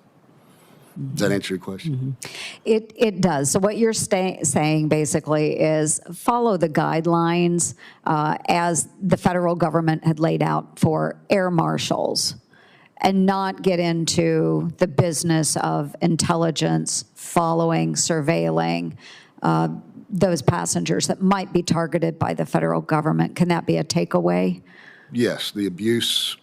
Does that answer your question? It does. So what you're saying basically is follow the guidelines as the federal government had laid out for air marshals and not get into the business of intelligence, following, surveilling those passengers that might be targeted by the federal government. Can that be a takeaway? Yes, the abuse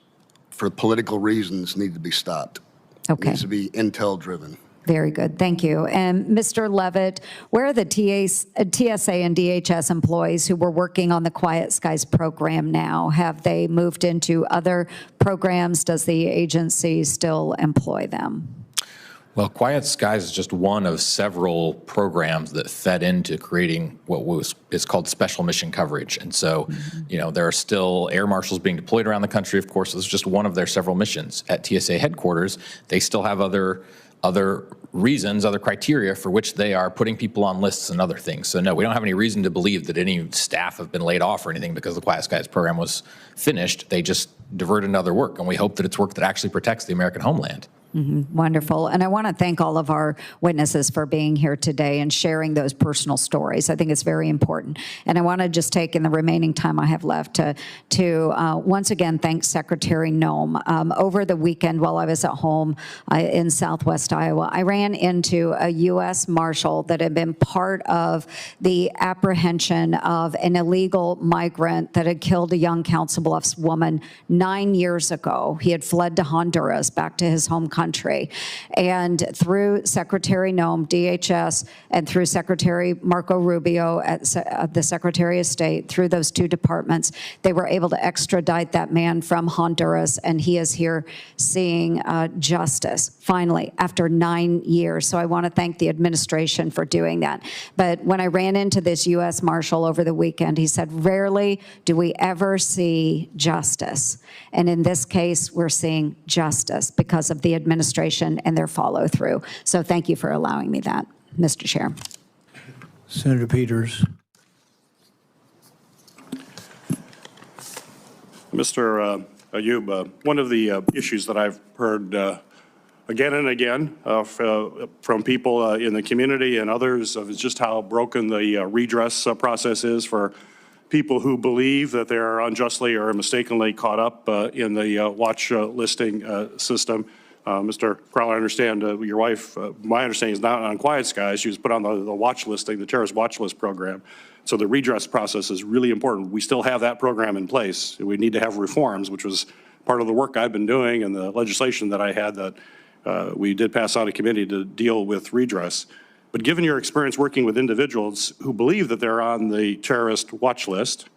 for political reasons need to be stopped. Okay. It needs to be intel-driven. Very good. Thank you. And Mr. Levitt, where are the TSA and DHS employees who were working on the Quiet Skies program now? Have they moved into other programs? Does the agency still employ them? Well, Quiet Skies is just one of several programs that fed into creating what is called special mission coverage. And so, there are still air marshals being deployed around the country. Of course, this is just one of their several missions. At TSA headquarters, they still have other reasons, other criteria for which they are putting people on lists and other things. So no, we don't have any reason to believe that any staff have been laid off or anything because the Quiet Skies program was finished. They just diverted into other work, and we hope that it's work that actually protects the American homeland. Wonderful. And I want to thank all of our witnesses for being here today and sharing those personal stories. I think it's very important. And I want to just take in the remaining time I have left to once again thank Secretary Noem. Over the weekend while I was at home in Southwest Iowa, I ran into a U.S. Marshal that had been part of the apprehension of an illegal migrant that had killed a young Council Bluffs woman 9 years ago. He had fled to Honduras, back to his home country. And through Secretary Noem, DHS, and through Secretary Marco Rubio at the Secretary of State, through those two departments, they were able to extradite that man from Honduras, and he is here seeing justice, finally, after 9 years. So I want to thank the administration for doing that. But when I ran into this U.S. Marshal over the weekend, he said, rarely do we ever see justice. And in this case, we're seeing justice because of the administration and their follow-through. So thank you for allowing me that, Mr. Chair. Senator Peters. Mr. Ayub, one of the issues that I've heard again and again from people in the community and others is just how broken the redress process is for people who believe that they're unjustly or mistakenly caught up in the watch listing system. Mr. Crowell, I understand your wife, my understanding is not on Quiet Skies. She was put on the watch listing, the terrorist watch list program. So the redress process is really important. We still have that program in place. We need to have reforms, which was part of the work I've been doing and the legislation that I had that we did pass out a committee to deal with redress. But given your experience working with individuals who believe that they're on the terrorist watch list,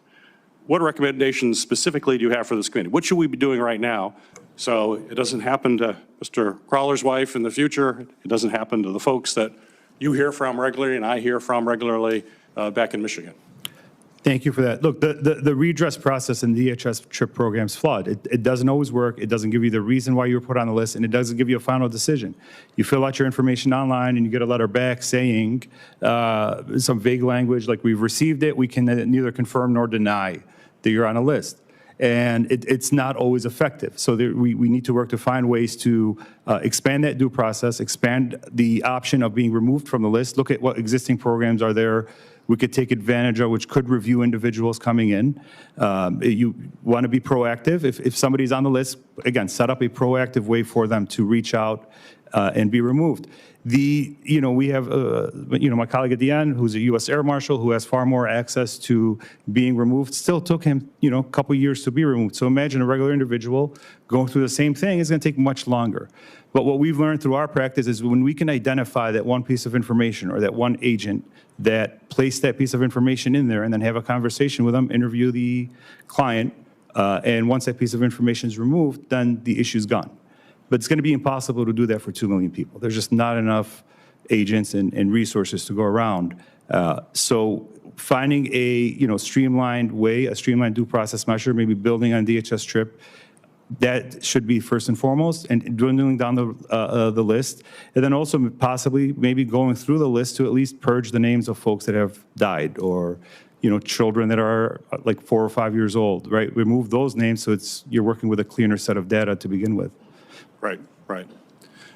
what recommendations specifically do you have for this committee? What should we be doing right now so it doesn't happen to Mr. Crowler's wife in the future? It doesn't happen to the folks that you hear from regularly and I hear from regularly back in Michigan. Thank you for that. Look, the redress process in the DHS TRIP program is flawed. It doesn't always work. It doesn't give you the reason why you were put on the list, and it doesn't give you a final decision. You fill out your information online, and you get a letter back saying some vague language like, we've received it. We can neither confirm nor deny that you're on a list. And it's not always effective. So we need to work to find ways to expand that due process, expand the option of being removed from the list, look at what existing programs are there we could take advantage of, which could review individuals coming in. You want to be proactive. If somebody's on the list, again, set up a proactive way for them to reach out and be removed. We have, my colleague at the end, who's a U.S. Air Marshal, who has far more access to being removed, still took him, a couple years to be removed. So imagine a regular individual going through the same thing. It's going to take much longer. But what we've learned through our practice is when we can identify that one piece of information or that one agent that placed that piece of information in there and then have a conversation with them, interview the client, and once that piece of information is removed, then the issue's gone. But it's going to be impossible to do that for 2 million people. There's just not enough agents and resources to go around. So finding a streamlined way, a streamlined due process measure, maybe building on DHS TRIP, that should be first and foremost, and dwindling down the list, and then also possibly maybe going through the list to at least purge the names of folks that have died, or children that are like 4 or 5 years old, right? Remove those names so you're working with a cleaner set of data to begin with. Right, right.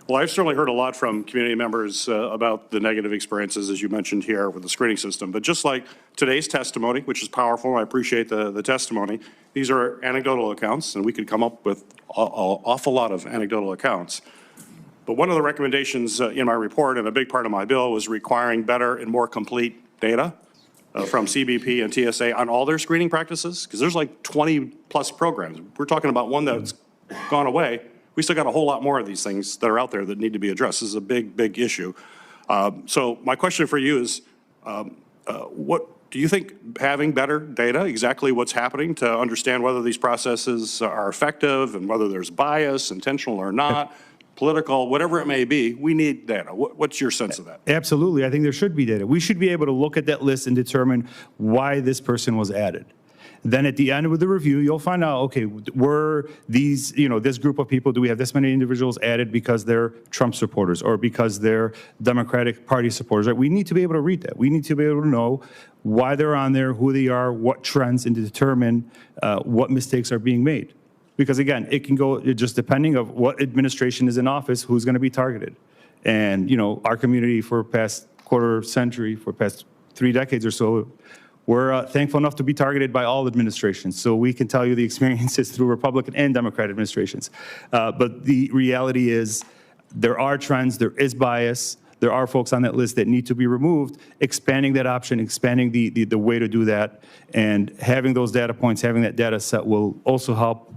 Well, I've certainly heard a lot from community members about the negative experiences, as you mentioned here, with the screening system. But just like today's testimony, which is powerful, I appreciate the testimony, these are anecdotal accounts, and we could come up with an awful lot of anecdotal accounts. But one of the recommendations in my report, and a big part of my bill, was requiring better and more complete data from CBP and TSA on all their screening practices, because there's like 20-plus programs. We're talking about one that's gone away. We still got a whole lot more of these things that are out there that need to be addressed. This is a big, big issue. So my question for you is, what do you think having better data, exactly what's happening to understand whether these processes are effective and whether there's bias, intentional or not, political, whatever it may be, we need data. What's your sense of that? Absolutely. I think there should be data. We should be able to look at that list and determine why this person was added. Then at the end of the review, you'll find out, okay, were these, this group of people, do we have this many individuals added because they're Trump supporters or because they're Democratic Party supporters, right? We need to be able to read that. We need to be able to know why they're on there, who they are, what trends, and to determine what mistakes are being made. Because again, it can go just depending of what administration is in office, who's going to be targeted. And, our community for past quarter century, for past 3 decades or so, we're thankful enough to be targeted by all administrations, so we can tell you the experiences through Republican and Democrat administrations. But the reality is there are trends, there is bias, there are folks on that list that need to be removed. Expanding that option, expanding the way to do that, and having those data points, having that data set will also help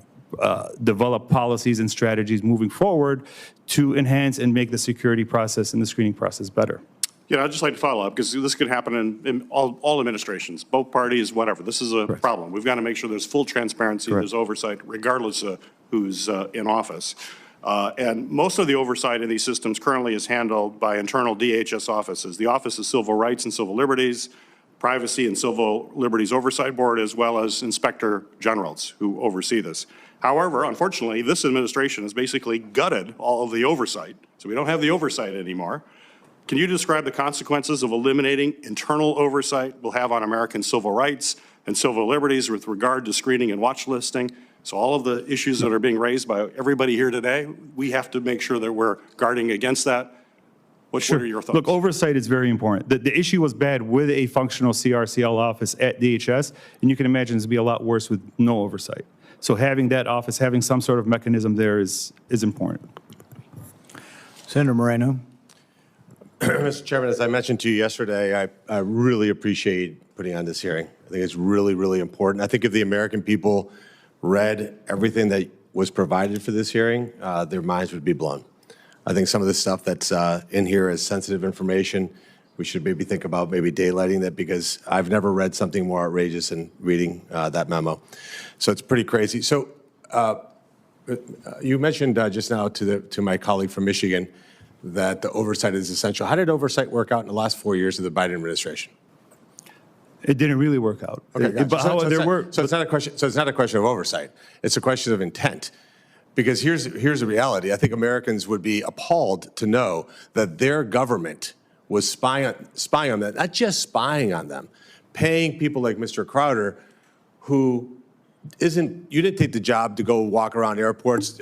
develop policies and strategies moving forward to enhance and make the security process and the screening process better. I'd just like to follow up, because this could happen in all administrations, both parties, whatever. This is a problem. We've got to make sure there's full transparency, there's oversight, regardless of who's in office. And most of the oversight in these systems currently is handled by internal DHS offices, the Office of Civil Rights and Civil Liberties, Privacy and Civil Liberties Oversight Board, as well as Inspector Generals who oversee this. However, unfortunately, this administration has basically gutted all of the oversight, so we don't have the oversight anymore. Can you describe the consequences of eliminating internal oversight will have on American civil rights and civil liberties with regard to screening and watch listing? So all of the issues that are being raised by everybody here today, we have to make sure that we're guarding against that. What are your thoughts? Look, oversight is very important. The issue was bad with a functional CRCL office at DHS, and you can imagine it's going to be a lot worse with no oversight. So having that office, having some sort of mechanism there is important. Senator Moreno. Mr. Chairman, as I mentioned to you yesterday, I really appreciate putting on this hearing. I think it's really, really important. I think if the American people read everything that was provided for this hearing, their minds would be blown. I think some of the stuff that's in here is sensitive information. We should maybe think about maybe daylighting that, because I've never read something more outrageous than reading that memo. So it's pretty crazy. So you mentioned just now to my colleague from Michigan that the oversight is essential. How did oversight work out in the last 4 years of the Biden administration? It didn't really work out. Okay, gotcha. But how, there were. So it's not a question. So it's not a question of oversight. It's a question of intent. Because here's the reality. I think Americans would be appalled to know that their government was spying on them, not just spying on them, paying people like Mr. Crowder, who you didn't take the job to go walk around airports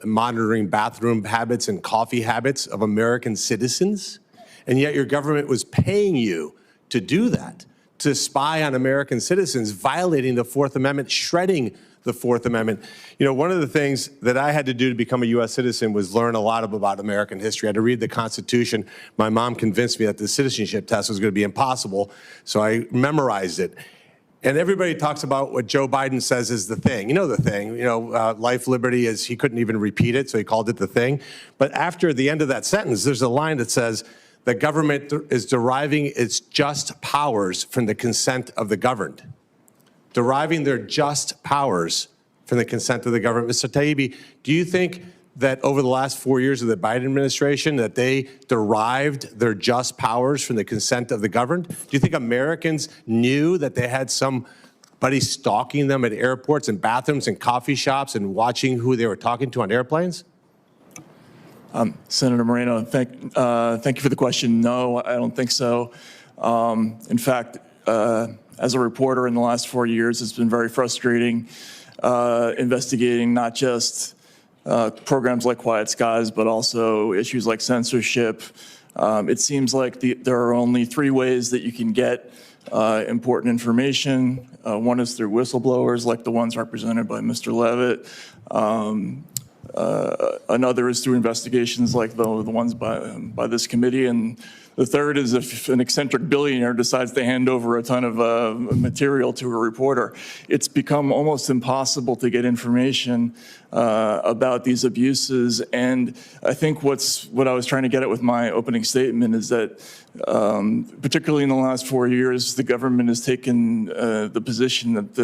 monitoring bathroom habits and coffee habits of American citizens, and yet your government was paying you to do that, to spy on American citizens, violating the Fourth Amendment, shredding the Fourth Amendment. You know, one of the things that I had to do to become a U.S. citizen was learn a lot about American history. I had to read the Constitution. My mom convinced me that the citizenship test was going to be impossible, so I memorized it. And everybody talks about what Joe Biden says is the thing. You know the thing, life, liberty, is he couldn't even repeat it, so he called it the thing. But after the end of that sentence, there's a line that says, the government is deriving its just powers from the consent of the governed. Deriving their just powers from the consent of the government. Mr. Taibbi, do you think that over the last 4 years of the Biden administration that they derived their just powers from the consent of the governed? Do you think Americans knew that they had somebody stalking them at airports and bathrooms and coffee shops and watching who they were talking to on airplanes? Senator Moreno, thank you for the question. No, I don't think so. In fact, as a reporter in the last 4 years, it's been very frustrating investigating not just programs like Quiet Skies, but also issues like censorship. It seems like there are only 3 ways that you can get important information. One is through whistleblowers like the ones represented by Mr. Levitt. Another is through investigations like the ones by this committee. And the third is if an eccentric billionaire decides to hand over a ton of material to a reporter. It's become almost impossible to get information about these abuses. And I think what I was trying to get at with my opening statement is that particularly in the last 4 years, the government has taken the position that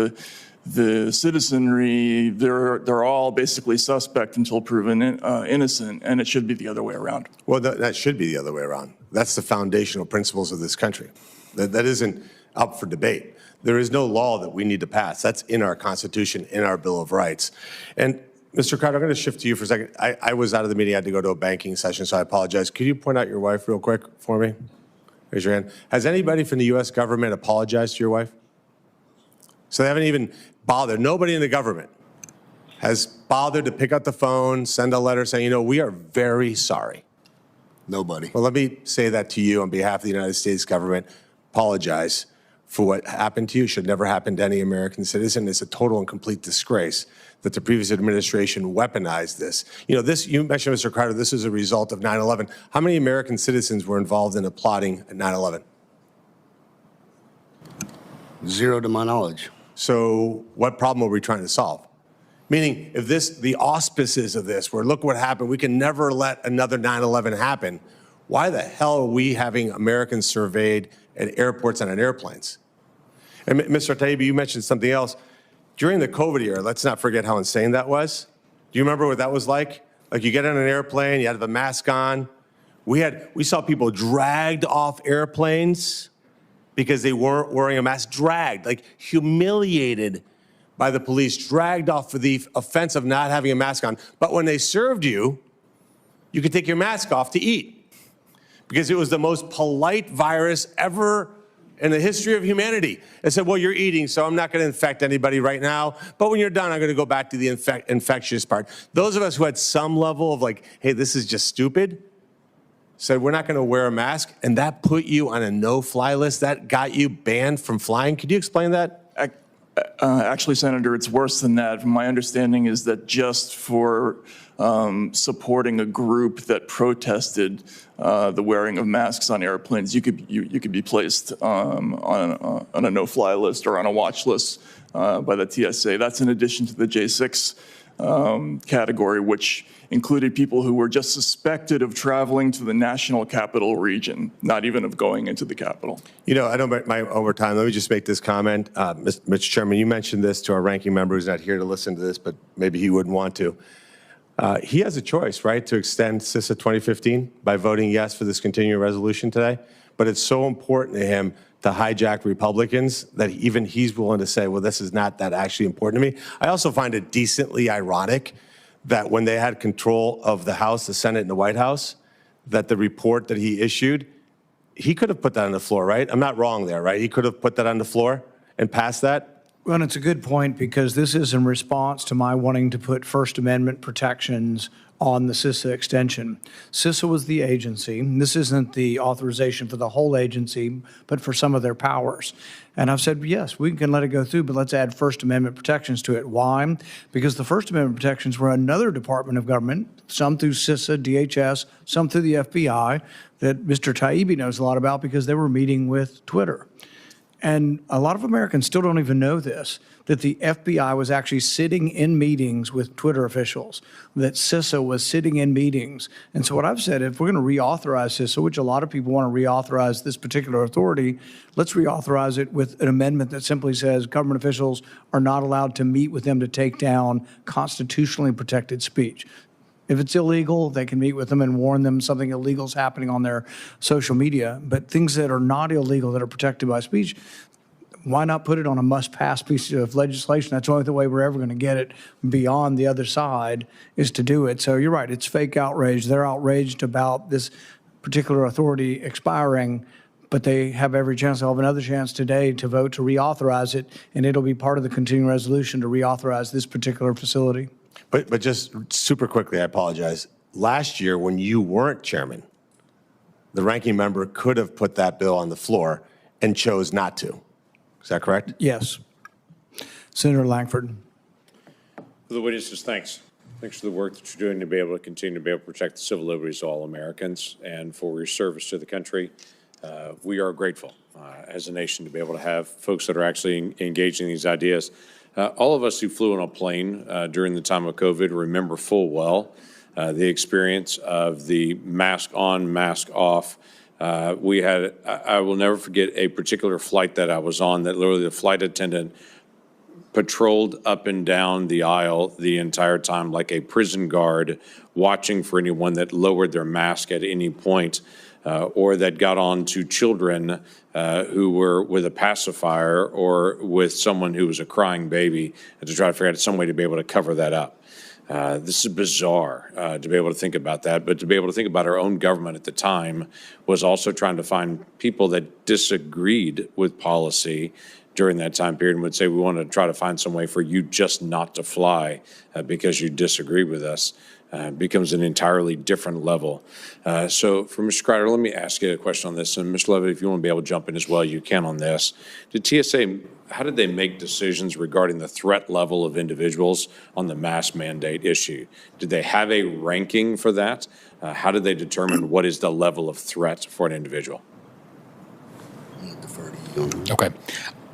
the citizenry, they're all basically suspect until proven innocent, and it should be the other way around. Well, that should be the other way around. That's the foundational principles of this country. That isn't up for debate. There is no law that we need to pass. That's in our Constitution, in our Bill of Rights. And Mr. Crowder, I'm going to shift to you for a second. I was out of the meeting. I had to go to a banking session, so I apologize. Could you point out your wife real quick for me? Raise your hand. Has anybody from the U.S. government apologized to your wife? So they haven't even bothered. Nobody in the government has bothered to pick up the phone, send a letter saying, we are very sorry. Nobody. Well, let me say that to you on behalf of the United States government. Apologize for what happened to you. It should never happen to any American citizen. It's a total and complete disgrace that the previous administration weaponized this. You mentioned, Mr. Crowder, this is a result of 9/11. How many American citizens were involved in applauding at 9/11? 0 to my knowledge. So what problem are we trying to solve? Meaning, if the auspices of this were, look what happened, we can never let another 9/11 happen, why the hell are we having Americans surveyed at airports and on airplanes? And Mr. Taibbi, you mentioned something else. During the COVID era, let's not forget how insane that was. Do you remember what that was like? Like you get on an airplane, you have a mask on. We saw people dragged off airplanes because they weren't wearing a mask, dragged, like humiliated by the police, dragged off for the offense of not having a mask on. But when they served you, you could take your mask off to eat because it was the most polite virus ever in the history of humanity. They said, well, you're eating, so I'm not going to infect anybody right now. But when you're done, I'm going to go back to the infectious part. Those of us who had some level of like, hey, this is just stupid, said, we're not going to wear a mask, and that put you on a no-fly list. That got you banned from flying. Could you explain that? Actually, Senator, it's worse than that. My understanding is that just for supporting a group that protested the wearing of masks on airplanes, you could be placed on a no-fly list or on a watch list by the TSA. That's in addition to the J6 category, which included people who were just suspected of traveling to the national capital region, not even of going into the capital. I know my overtime. Let me just make this comment. Mr. Chairman, you mentioned this to our ranking member who's not here to listen to this, but maybe he wouldn't want to. He has a choice, right, to extend CISA 2015 by voting yes for this continuing resolution today. But it's so important to him to hijack Republicans that even he's willing to say, well, this is not that actually important to me. I also find it decently ironic that when they had control of the House, the Senate, and the White House, that the report that he issued, he could have put that on the floor, right? I'm not wrong there, right? He could have put that on the floor and passed that. Well, and it's a good point because this is in response to my wanting to put First Amendment protections on the CISA extension. CISA was the agency. This isn't the authorization for the whole agency, but for some of their powers. And I've said, yes, we can let it go through, but let's add First Amendment protections to it. Why? Because the First Amendment protections were another department of government, some through CISA, DHS, some through the FBI, that Mr. Taibbi knows a lot about because they were meeting with Twitter. And a lot of Americans still don't even know this, that the FBI was actually sitting in meetings with Twitter officials, that CISA was sitting in meetings. And so what I've said, if we're going to reauthorize CISA, which a lot of people want to reauthorize this particular authority, let's reauthorize it with an amendment that simply says government officials are not allowed to meet with them to take down constitutionally protected speech. If it's illegal, they can meet with them and warn them something illegal is happening on their social media. But things that are not illegal, that are protected by speech, why not put it on a must-pass piece of legislation? That's the only way we're ever going to get it beyond the other side is to do it. So you're right, it's fake outrage. They're outraged about this particular authority expiring, but they have every chance. They'll have another chance today to vote to reauthorize it, and it'll be part of the continuing resolution to reauthorize this particular facility. But just super quickly, I apologize. Last year, when you weren't chairman, the ranking member could have put that bill on the floor and chose not to. Is that correct? Yes. Senator Langford. For the witnesses, thanks. Thanks for the work that you're doing to be able to continue to be able to protect the civil liberties of all Americans and for your service to the country. We are grateful as a nation to be able to have folks that are actually engaging these ideas. All of us who flew on a plane during the time of COVID remember full well the experience of the mask on, mask off. I will never forget a particular flight that I was on that literally the flight attendant patrolled up and down the aisle the entire time like a prison guard, watching for anyone that lowered their mask at any point or that got on to children who were with a pacifier or with someone who was a crying baby, and to try to figure out some way to be able to cover that up. This is bizarre to be able to think about that, but to be able to think about our own government at the time was also trying to find people that disagreed with policy during that time period and would say, we want to try to find some way for you just not to fly because you disagree with us. Becomes an entirely different level. So for Mr. Crider, let me ask you a question on this. And Mr. Levitt, if you want to be able to jump in as well, you can on this. Did TSA, how did they make decisions regarding the threat level of individuals on the mask mandate issue? Did they have a ranking for that? How did they determine what is the level of threat for an individual? Okay.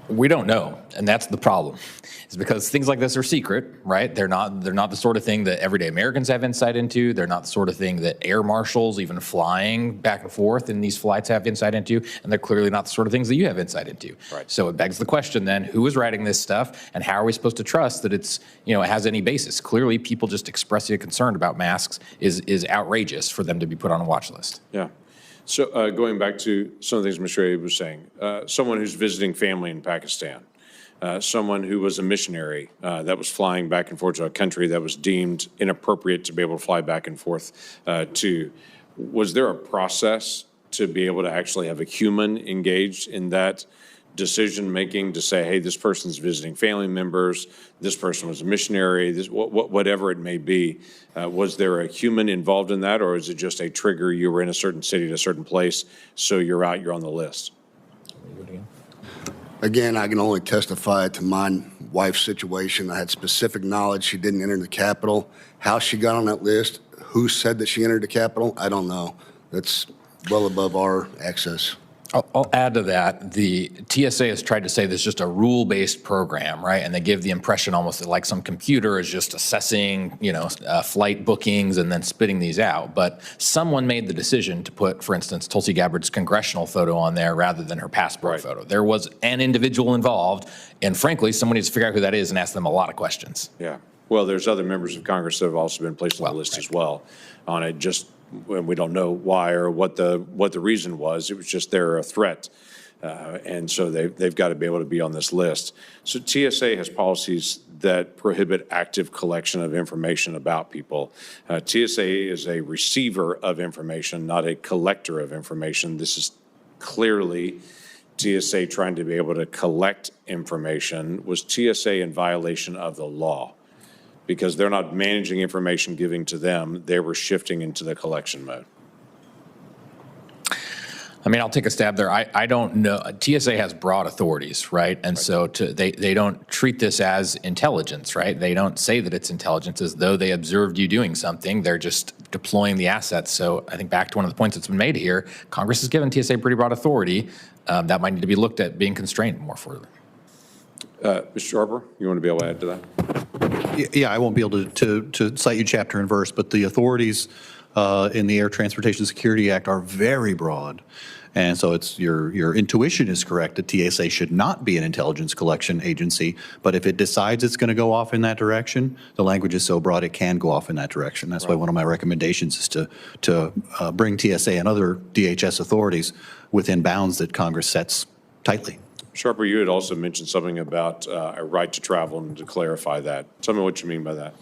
We don't know, and that's the problem. It's because things like this are secret, right? They're not the sort of thing that everyday Americans have insight into. They're not the sort of thing that air marshals, even flying back and forth in these flights, have insight into, and they're clearly not the sort of things that you have insight into. Right. So it begs the question then, who is writing this stuff, and how are we supposed to trust that it's, it has any basis? Clearly, people just expressing a concern about masks is outrageous for them to be put on a watch list. Yeah. So going back to some of the things Mr. Abe was saying, someone who's visiting family in Pakistan, someone who was a missionary that was flying back and forth to a country that was deemed inappropriate to be able to fly back and forth to, was there a process to be able to actually have a human engaged in that decision-making to say, hey, this person's visiting family members, this person was a missionary, whatever it may be. Was there a human involved in that, or is it just a trigger, you were in a certain city at a certain place, so you're out, you're on the list? Again, I can only testify to my wife's situation. I had specific knowledge she didn't enter the Capitol. How she got on that list, who said that she entered the Capitol, I don't know. That's well above our access. I'll add to that. The TSA has tried to say this is just a rule-based program, right? And they give the impression almost that like some computer is just assessing, flight bookings and then spitting these out. But someone made the decision to put, for instance, Tulsi Gabbard's congressional photo on there rather than her passport photo. There was an individual involved, and frankly, someone needs to figure out who that is and ask them a lot of questions. Yeah. Well, there's other members of Congress that have also been placed on the list as well on it. Just when we don't know why or what the reason was. It was just they're a threat. And so they've got to be able to be on this list. So TSA has policies that prohibit active collection of information about people. TSA is a receiver of information, not a collector of information. This is clearly TSA trying to be able to collect information. Was TSA in violation of the law? Because they're not managing information giving to them, they were shifting into the collection mode. I mean, I'll take a stab there. I don't know. TSA has broad authorities, right? And so they don't treat this as intelligence, right? They don't say that it's intelligence as though they observed you doing something. They're just deploying the assets. So I think back to one of the points that's been made here, Congress has given TSA pretty broad authority. That might need to be looked at being constrained more further. Mr. Sharper, you want to be able to add to that? Yeah, I won't be able to cite you chapter and verse, but the authorities in the Air Transportation Security Act are very broad. And so it's your intuition is correct that TSA should not be an intelligence collection agency, but if it decides it's going to go off in that direction, the language is so broad it can go off in that direction. That's why one of my recommendations is to bring TSA and other DHS authorities within bounds that Congress sets tightly. Sharper, you had also mentioned something about a right to travel, and to clarify that. Tell me what you mean by that.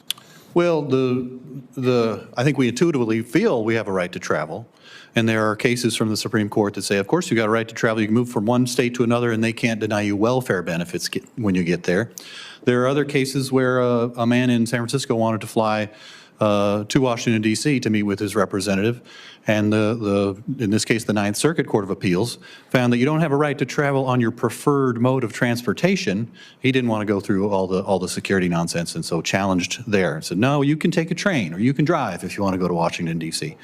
Well, I think we intuitively feel we have a right to travel. And there are cases from the Supreme Court that say, of course, you've got a right to travel. You can move from one state to another, and they can't deny you welfare benefits when you get there. There are other cases where a man in San Francisco wanted to fly to Washington, D.C. to meet with his representative. And in this case, the Ninth Circuit Court of Appeals found that you don't have a right to travel on your preferred mode of transportation. He didn't want to go through all the security nonsense, and so challenged there and said, no, you can take a train or you can drive if you want to go to Washington, D.C.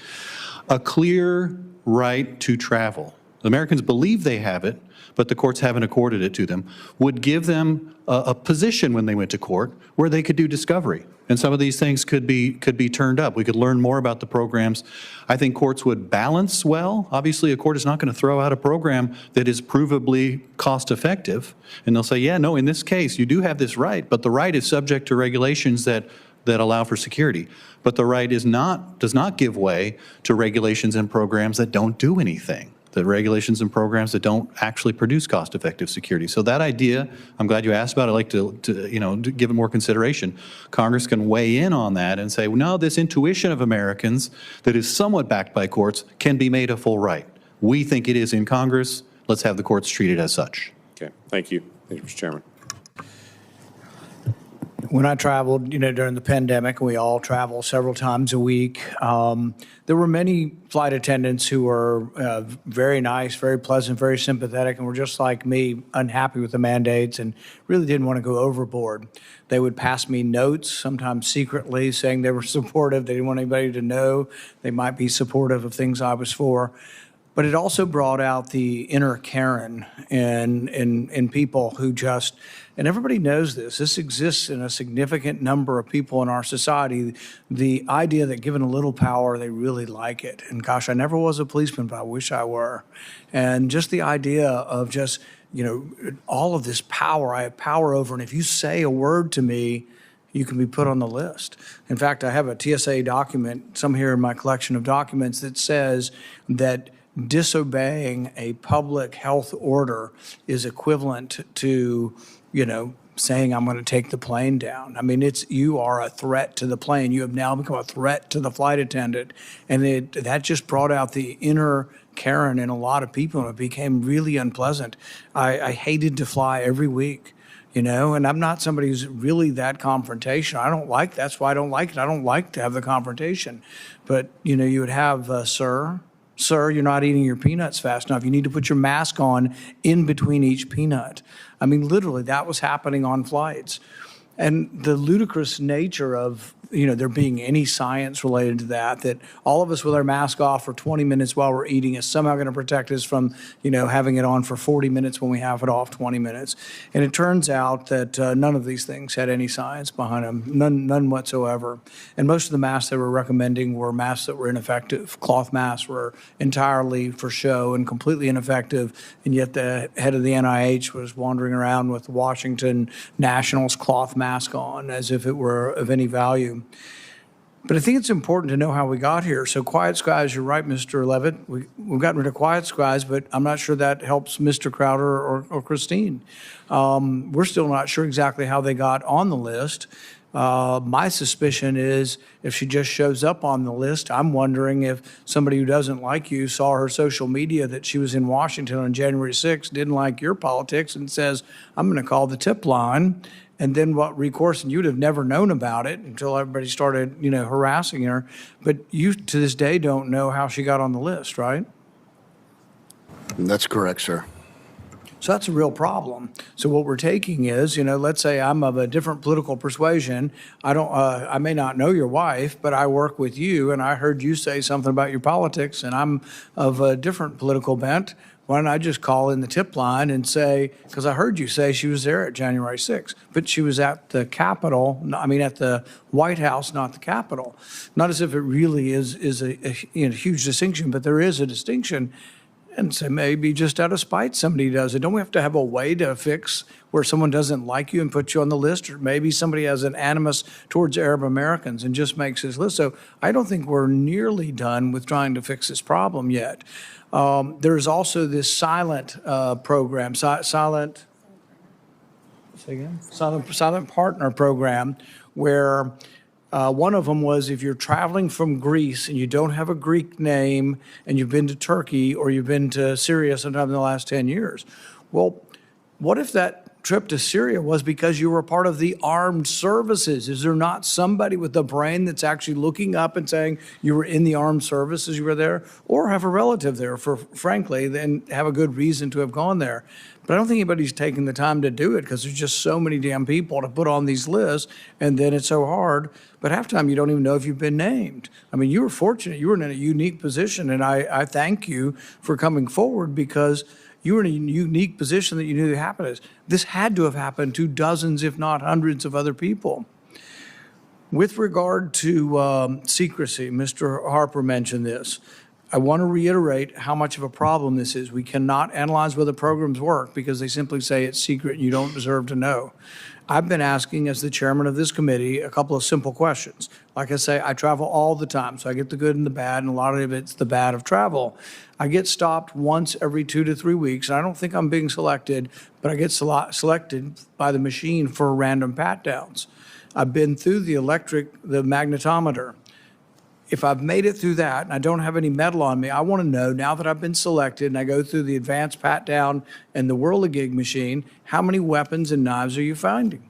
A clear right to travel. The Americans believe they have it, but the courts haven't accorded it to them, would give them a position when they went to court where they could do discovery. And some of these things could be turned up. We could learn more about the programs. I think courts would balance well. Obviously, a court is not going to throw out a program that is provably cost effective. And they'll say, yeah, no, in this case, you do have this right, but the right is subject to regulations that allow for security. But the right does not give way to regulations and programs that don't do anything. The regulations and programs that don't actually produce cost-effective security. So that idea, I'm glad you asked about it. I'd like to give it more consideration. Congress can weigh in on that and say, well, no, this intuition of Americans that is somewhat backed by courts can be made a full right. We think it is in Congress. Let's have the courts treat it as such. Okay, thank you. Thank you, Mr. Chairman. When I traveled, during the pandemic, we all travel several times a week. There were many flight attendants who were very nice, very pleasant, very sympathetic, and were just like me, unhappy with the mandates and really didn't want to go overboard. They would pass me notes, sometimes secretly, saying they were supportive. They didn't want anybody to know they might be supportive of things I was for. But it also brought out the inner Karen in people who just, and everybody knows this exists in a significant number of people in our society, the idea that given a little power, they really like it. And gosh, I never was a policeman, but I wish I were. And just the idea of just, all of this power, I have power over, and if you say a word to me, you can be put on the list. In fact, I have a TSA document, some here in my collection of documents, that says that disobeying a public health order is equivalent to, saying I'm going to take the plane down. I mean, you are a threat to the plane. You have now become a threat to the flight attendant. And that just brought out the inner Karen in a lot of people, and it became really unpleasant. I hated to fly every week. And I'm not somebody who's really that confrontational. That's why I don't like it. I don't like to have the confrontation. But, you would have, Sir, you're not eating your peanuts fast enough. You need to put your mask on in between each peanut. I mean, literally, that was happening on flights. And the ludicrous nature of, there being any science related to that all of us with our mask off for 20 minutes while we're eating is somehow going to protect us from, having it on for 40 minutes when we have it off 20 minutes. And it turns out that none of these things had any science behind them, none whatsoever. And most of the masks they were recommending were masks that were ineffective. Cloth masks were entirely for show and completely ineffective. And yet the head of the NIH was wandering around with Washington Nationals cloth mask on as if it were of any value. But I think it's important to know how we got here. So Quiet Skies, you're right, Mr. Levitt. We've gotten rid of Quiet Skies, but I'm not sure that helps Mr. Crowder or Christine. We're still not sure exactly how they got on the list. My suspicion is if she just shows up on the list, I'm wondering if somebody who doesn't like you saw her social media that she was in Washington on January 6th, didn't like your politics, and says, I'm going to call the tip line. And then what recourse, and you'd have never known about it until everybody started, harassing her. But you, to this day, don't know how she got on the list, right? That's correct, sir. So that's a real problem. So what we're taking is, let's say I'm of a different political persuasion. I may not know your wife, but I work with you, and I heard you say something about your politics, and I'm of a different political bent. Why don't I just call in the tip line and say, because I heard you say she was there at January 6th, but she was at the Capitol, at the White House, not the Capitol. Not as if it really is a huge distinction, but there is a distinction. And so maybe just out of spite somebody does it. Don't we have to have a way to fix where someone doesn't like you and put you on the list? Or maybe somebody has an animus towards Arab Americans and just makes this list. So I don't think we're nearly done with trying to fix this problem yet. There's also this silent program, silent partner program, where one of them was if you're traveling from Greece and you don't have a Greek name and you've been to Turkey or you've been to Syria sometime in the last 10 years. Well, what if that trip to Syria was because you were part of the armed services? Is there not somebody with a brain that's actually looking up and saying you were in the armed services, you were there, or have a relative there, frankly, then have a good reason to have gone there? But I don't think anybody's taking the time to do it because there's just so many damn people to put on these lists, and then it's so hard. But half the time you don't even know if you've been named. I mean, you were fortunate. You were in a unique position, and I thank you for coming forward because you were in a unique position that you knew that happened. This had to have happened to dozens, if not hundreds, of other people. With regard to secrecy, Mr. Harper mentioned this. I want to reiterate how much of a problem this is. We cannot analyze whether programs work because they simply say it's secret and you don't deserve to know. I've been asking, as the chairman of this committee, a couple of simple questions. Like I say, I travel all the time, so I get the good and the bad, and a lot of it's the bad of travel. I get stopped once every 2 to 3 weeks, and I don't think I'm being selected, but I get selected by the machine for random pat-downs. I've been through the magnetometer. If I've made it through that and I don't have any metal on me, I want to know, now that I've been selected and I go through the advanced pat-down and the whirligig machine, how many weapons and knives are you finding?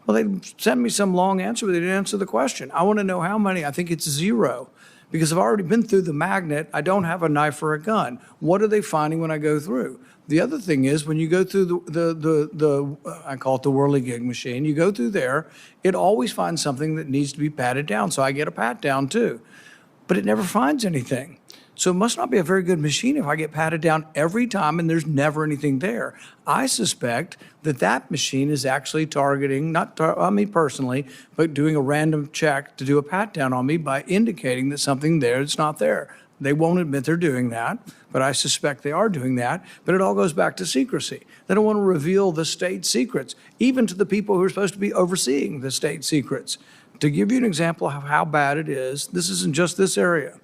Well, they sent me some long answer, but they didn't answer the question. I want to know how many. I think it's 0. Because I've already been through the magnet, I don't have a knife or a gun. What are they finding when I go through? The other thing is when you go through I call it the whirligig machine, you go through there, it always finds something that needs to be patted down. So I get a pat down too, but it never finds anything. So it must not be a very good machine if I get patted down every time and there's never anything there. I suspect that machine is actually targeting, not on me personally, but doing a random check to do a pat down on me by indicating that something there that's not there. They won't admit they're doing that, but I suspect they are doing that. But it all goes back to secrecy. They don't want to reveal the state secrets, even to the people who are supposed to be overseeing the state secrets. To give you an example of how bad it is, this isn't just this area.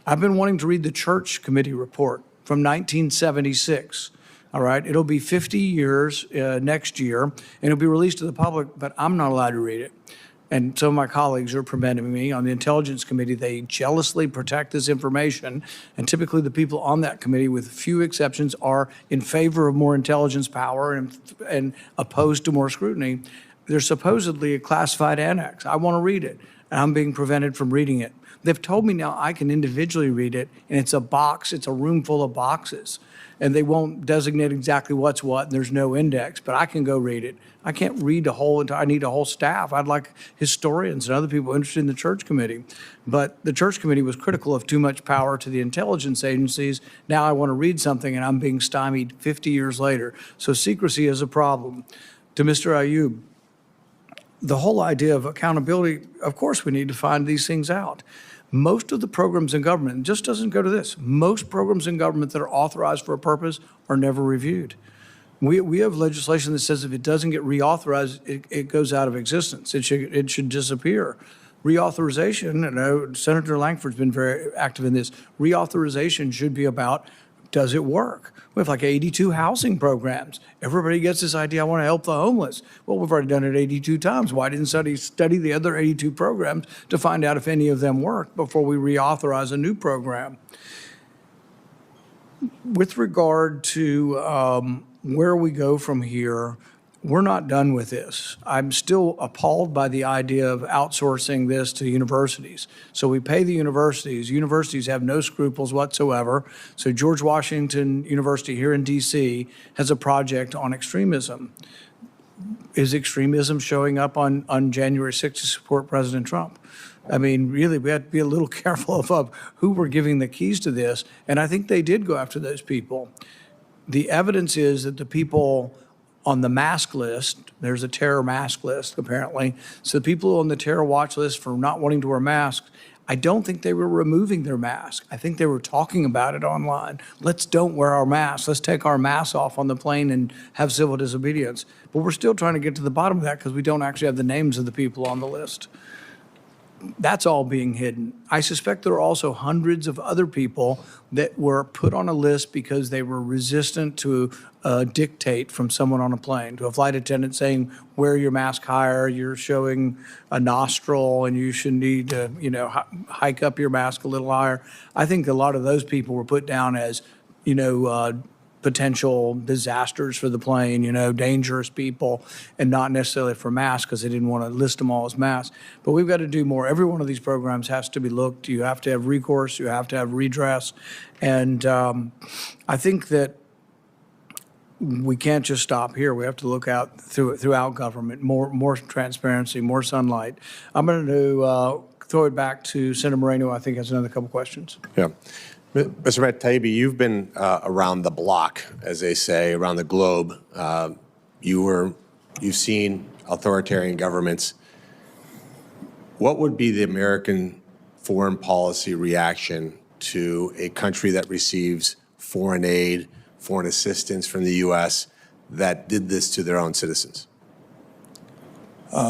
I've been wanting to read the Church Committee report from 1976. All right, it'll be 50 years next year, and it'll be released to the public, but I'm not allowed to read it. And some of my colleagues are preventing me. On the Intelligence Committee, they jealously protect this information, and typically the people on that committee, with few exceptions, are in favor of more intelligence power and opposed to more scrutiny. There's supposedly a classified annex. I want to read it, and I'm being prevented from reading it. They've told me now I can individually read it, and it's a box, it's a room full of boxes, and they won't designate exactly what's what, and there's no index, but I can go read it. I can't read I need a whole staff. I'd like historians and other people interested in the Church Committee. But the Church Committee was critical of too much power to the intelligence agencies. Now I want to read something, and I'm being stymied 50 years later. So secrecy is a problem. To Mr. Ayub, the whole idea of accountability, of course we need to find these things out. Most of the programs in government, and just doesn't go to this, most programs in government that are authorized for a purpose are never reviewed. We have legislation that says if it doesn't get reauthorized, it goes out of existence. It should disappear. reauthorization, I know Senator Langford's been very active in this, reauthorization should be about, does it work? We have like 82 housing programs. Everybody gets this idea, I want to help the homeless. Well, we've already done it 82 times. Why didn't study the other 82 programs to find out if any of them work before we reauthorize a new program? With regard to where we go from here, we're not done with this. I'm still appalled by the idea of outsourcing this to universities. So we pay the universities. Universities have no scruples whatsoever. So George Washington University here in D.C. has a project on extremism. Is extremism showing up on January 6th to support President Trump? I mean, really, we have to be a little careful of who we're giving the keys to this. And I think they did go after those people. The evidence is that the people on the mask list, there's a terror mask list, apparently. So the people on the terror watch list for not wanting to wear masks, I don't think they were removing their mask. I think they were talking about it online. Let's don't wear our masks. Let's take our masks off on the plane and have civil disobedience. But we're still trying to get to the bottom of that because we don't actually have the names of the people on the list. That's all being hidden. I suspect there are also hundreds of other people that were put on a list because they were resistant to a dictate from someone on a plane, to a flight attendant saying, wear your mask higher, you're showing a nostril and you should need to, hike up your mask a little higher. I think a lot of those people were put down as, potential disasters for the plane, dangerous people, and not necessarily for masks because they didn't want to list them all as masks. But we've got to do more. Every one of these programs has to be looked. You have to have recourse. You have to have redress. And I think that we can't just stop here. We have to look out throughout government, more transparency, more sunlight. I'm going to throw it back to Senator Moreno. I think has another couple questions. Yeah. Mr. Taibbi, you've been around the block, as they say, around the globe. You've seen authoritarian governments. What would be the American foreign policy reaction to a country that receives foreign aid, foreign assistance from the U.S. that did this to their own citizens?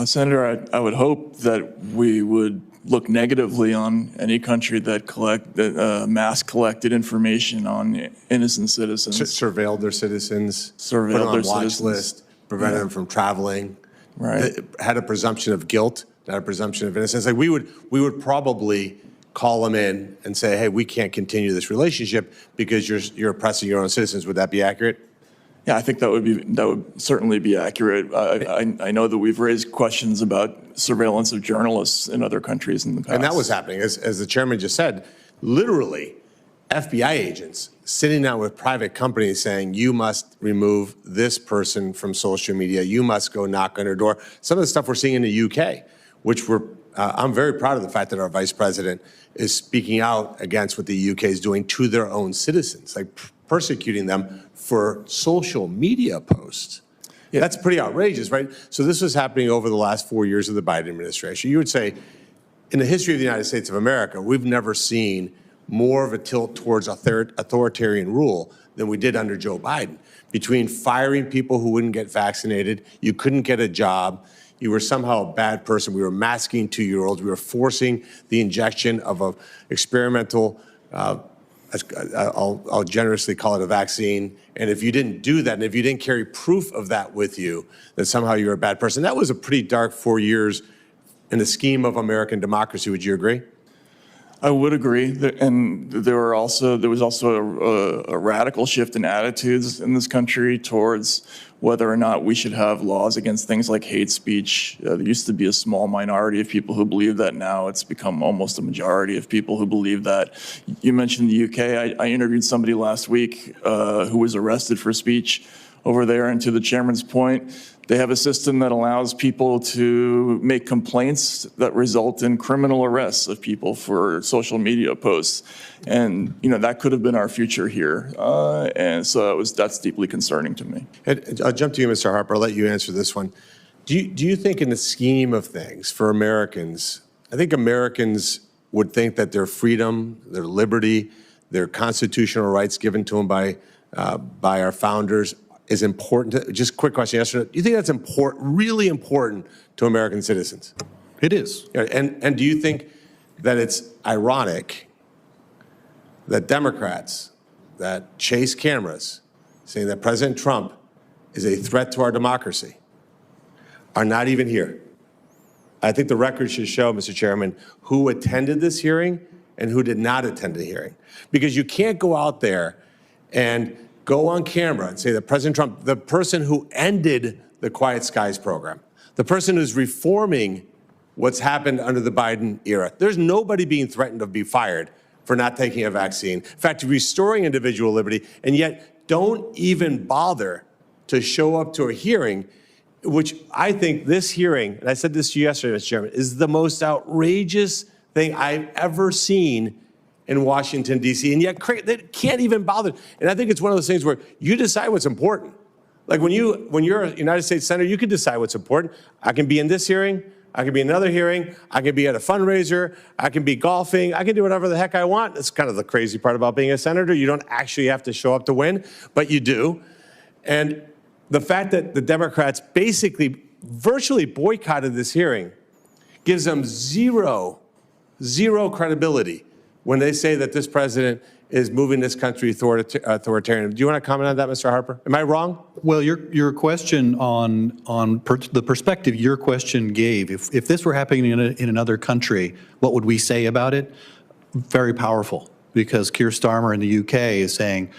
Senator, I would hope that we would look negatively on any country that mass collected information on innocent citizens. Surveilled their citizens, surveilled put them on their watch citizens. list, prevented them from traveling. Right. Had a presumption of guilt, not a presumption of innocence. Like we would probably call them in and say, hey, we can't continue this relationship because you're oppressing your own citizens. Would that be accurate? Yeah, I think that would certainly be accurate. I know that we've raised questions about surveillance of journalists in other countries in the past. And that was happening, as the chairman just said, literally FBI agents sitting down with private companies saying, you must remove this person from social media. You must go knock on their door. Some of the stuff we're seeing in the UK, which I'm very proud of the fact that our vice president is speaking out against what the UK is doing to their own citizens, like persecuting them for social media posts. Yeah. That's pretty outrageous, right? So this was happening over the last 4 years of the Biden administration. You would say, in the history of the United States of America, we've never seen more of a tilt towards authoritarian rule than we did under Joe Biden. Between firing people who wouldn't get vaccinated, you couldn't get a job, you were somehow a bad person, we were masking 2-year-olds, we were forcing the injection of an experimental I'll generously call it a vaccine. And if you didn't do that, and if you didn't carry proof of that with you, that somehow you're a bad person. That was a pretty dark 4 years in the scheme of American democracy. Would you agree? I would agree. And there was also a radical shift in attitudes in this country towards whether or not we should have laws against things like hate speech. There used to be a small minority of people who believe that. Now it's become almost a majority of people who believe that. You mentioned the UK. I interviewed somebody last week who was arrested for speech over there. And to the chairman's point, they have a system that allows people to make complaints that result in criminal arrests of people for social media posts. And, that could have been our future here. And so that's deeply concerning to me. I'll jump to you, Mr. Harper. I'll let you answer this one. Do you think in the scheme of things for Americans, I think Americans would think that their freedom, their liberty, their constitutional rights given to them by our founders is important. Just quick question, yes or no. Do you think that's important, really important to American citizens? It is. And do you think that it's ironic that Democrats that chase cameras saying that President Trump is a threat to our democracy are not even here? I think the record should show, Mr. Chairman, who attended this hearing and who did not attend the hearing. Because you can't go out there and go on camera and say that President Trump, the person who ended the Quiet Skies program, the person who's reforming what's happened under the Biden era, there's nobody being threatened to be fired for not taking a vaccine. In fact, restoring individual liberty, and yet don't even bother to show up to a hearing, which I think this hearing, and I said this to you yesterday, Mr. Chairman, is the most outrageous thing I've ever seen in Washington, D.C., and yet they can't even bother. And I think it's one of those things where you decide what's important. Like when you're a United States Senator, you can decide what's important. I can be in this hearing, I can be in another hearing, I can be at a fundraiser, I can be golfing, I can do whatever the heck I want. That's kind of the crazy part about being a senator. You don't actually have to show up to win, but you do. And the fact that the Democrats basically virtually boycotted this hearing gives them zero credibility when they say that this president is moving this country authoritarian. Do you want to comment on that, Mr. Harper? Am I wrong? Well, your question on the perspective your question gave, if this were happening in another country, what would we say about it? Very powerful, because Keir Starmer in the UK is saying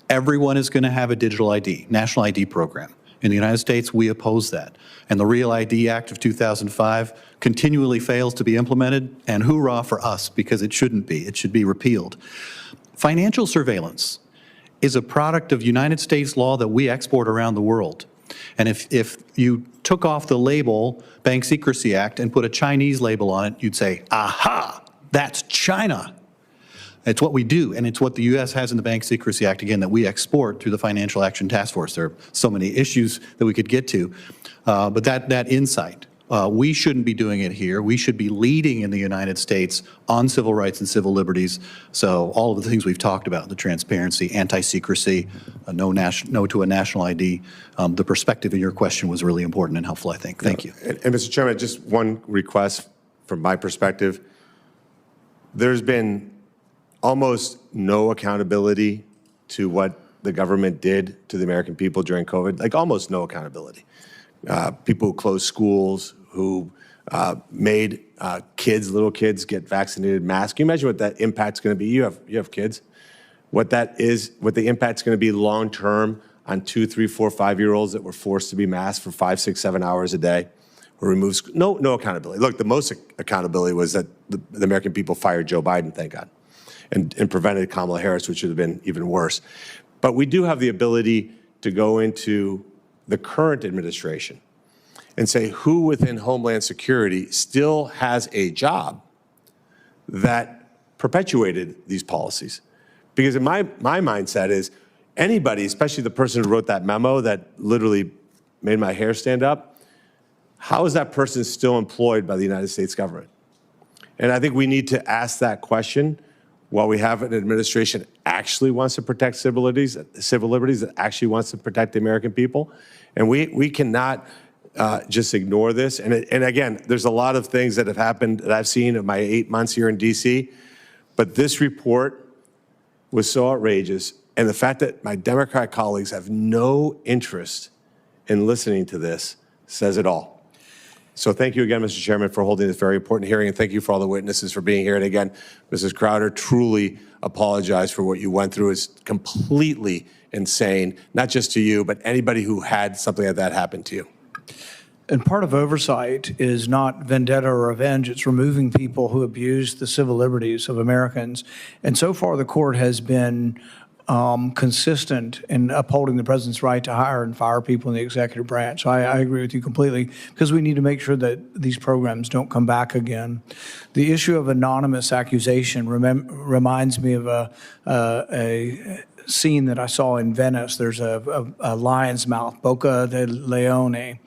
everyone is going to have a digital ID, national ID program. In the United States, we oppose that. And the Real ID Act of 2005 continually fails to be implemented, and hoorah for us, because it shouldn't be. It should be repealed. Financial surveillance is a product of United States law that we export around the world. And if you took off the label, Bank Secrecy Act, and put a Chinese label on it, you'd say, aha, that's China. It's what we do, and it's what the U.S. has in the Bank Secrecy Act, again, that we export through the Financial Action Task Force. There are so many issues that we could get to, but that insight, we shouldn't be doing it here. We should be leading in the United States on civil rights and civil liberties. So all of the things we've talked about, the transparency, anti-secrecy, no to a national ID, the perspective in your question was really important and helpful, I think. Thank you. And Mr. Chairman, just one request from my perspective. There's been almost no accountability to what the government did to the American people during COVID, like almost no accountability. People who closed schools, who made little kids get vaccinated masks. Can you imagine what that impact's going to be? You have kids. What the impact's going to be long term on 2, 3, 4, 5-year-olds that were forced to be masked for 5, 6, 7 hours a day, or removes no accountability. Look, the most accountability was that the American people fired Joe Biden, thank God, and prevented Kamala Harris, which would have been even worse. But we do have the ability to go into the current administration and say who within Homeland Security still has a job that perpetuated these policies. Because in my mindset is anybody, especially the person who wrote that memo that literally made my hair stand up, how is that person still employed by the United States government? And I think we need to ask that question while we have an administration that actually wants to protect civil liberties, that actually wants to protect the American people. And we cannot just ignore this. And again, there's a lot of things that have happened that I've seen in my 8 months here in D.C., but this report was so outrageous. And the fact that my Democrat colleagues have no interest in listening to this says it all. So thank you again, Mr. Chairman, for holding this very important hearing, and thank you for all the witnesses for being here. And again, Mrs. Crowder, truly apologize for what you went through. It's completely insane, not just to you, but anybody who had something like that happen to you. And part of oversight is not vendetta or revenge. It's removing people who abuse the civil liberties of Americans. And so far, the court has been consistent in upholding the president's right to hire and fire people in the executive branch. I agree with you completely, because we need to make sure that these programs don't come back again. The issue of anonymous accusation reminds me of a scene that I saw in Venice. There's a lion's mouth, Boca de Leone,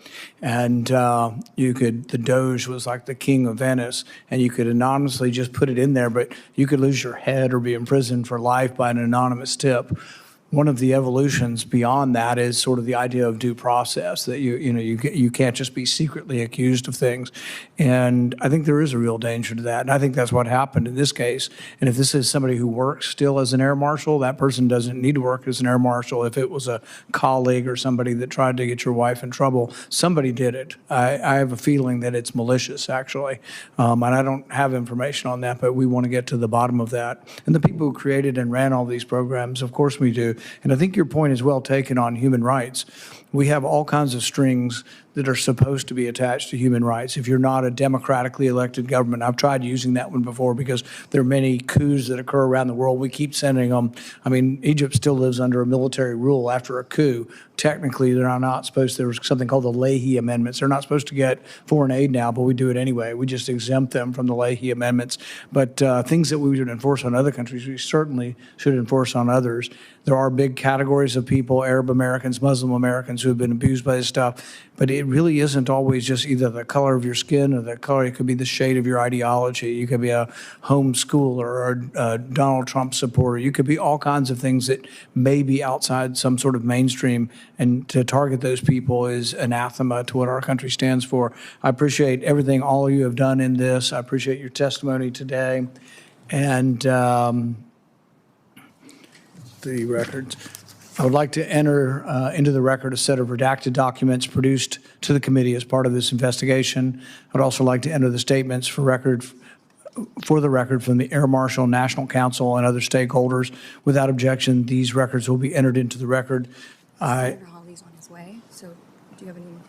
and the Doge was like the king of Venice, and you could anonymously just put it in there, but you could lose your head or be imprisoned for life by an anonymous tip. one of the evolutions beyond that is sort of the idea of due process, that you can't just be secretly accused of things. And I think there is a real danger to that. And I think that's what happened in this case. And if this is somebody who works still as an air marshal, that person doesn't need to work as an air marshal. If it was a colleague or somebody that tried to get your wife in trouble, somebody did it. I have a feeling that it's malicious, actually. And I don't have information on that, but we want to get to the bottom of that. And the people who created and ran all these programs, of course we do. And I think your point is well taken on human rights. We have all kinds of strings that are supposed to be attached to human rights. If you're not a democratically elected government, I've tried using that one before because there are many coups that occur around the world. We keep sending them. I mean, Egypt still lives under a military rule after a coup. Technically, they're not supposed to. There was something called the Leahy Amendments. They're not supposed to get foreign aid now, but we do it anyway. We just exempt them from the Leahy Amendments. But things that we would enforce on other countries, we certainly should enforce on others. There are big categories of people, Arab Americans, Muslim Americans, who have been abused by this stuff. But it really isn't always just either the color of your skin or the color. It could be the shade of your ideology. You could be a homeschooler or a Donald Trump supporter. You could be all kinds of things that may be outside some sort of mainstream. And to target those people is anathema to what our country stands for. I appreciate everything all of you have done in this. I appreciate your testimony today. And the records. I would like to enter into the record a set of redacted documents produced to the committee as part of this investigation. I'd also like to enter the statements for the record from the Air Marshal, National Council, and other stakeholders. Without objection, these records will be entered into the record. Senator Hawley's on his way, so do you have any more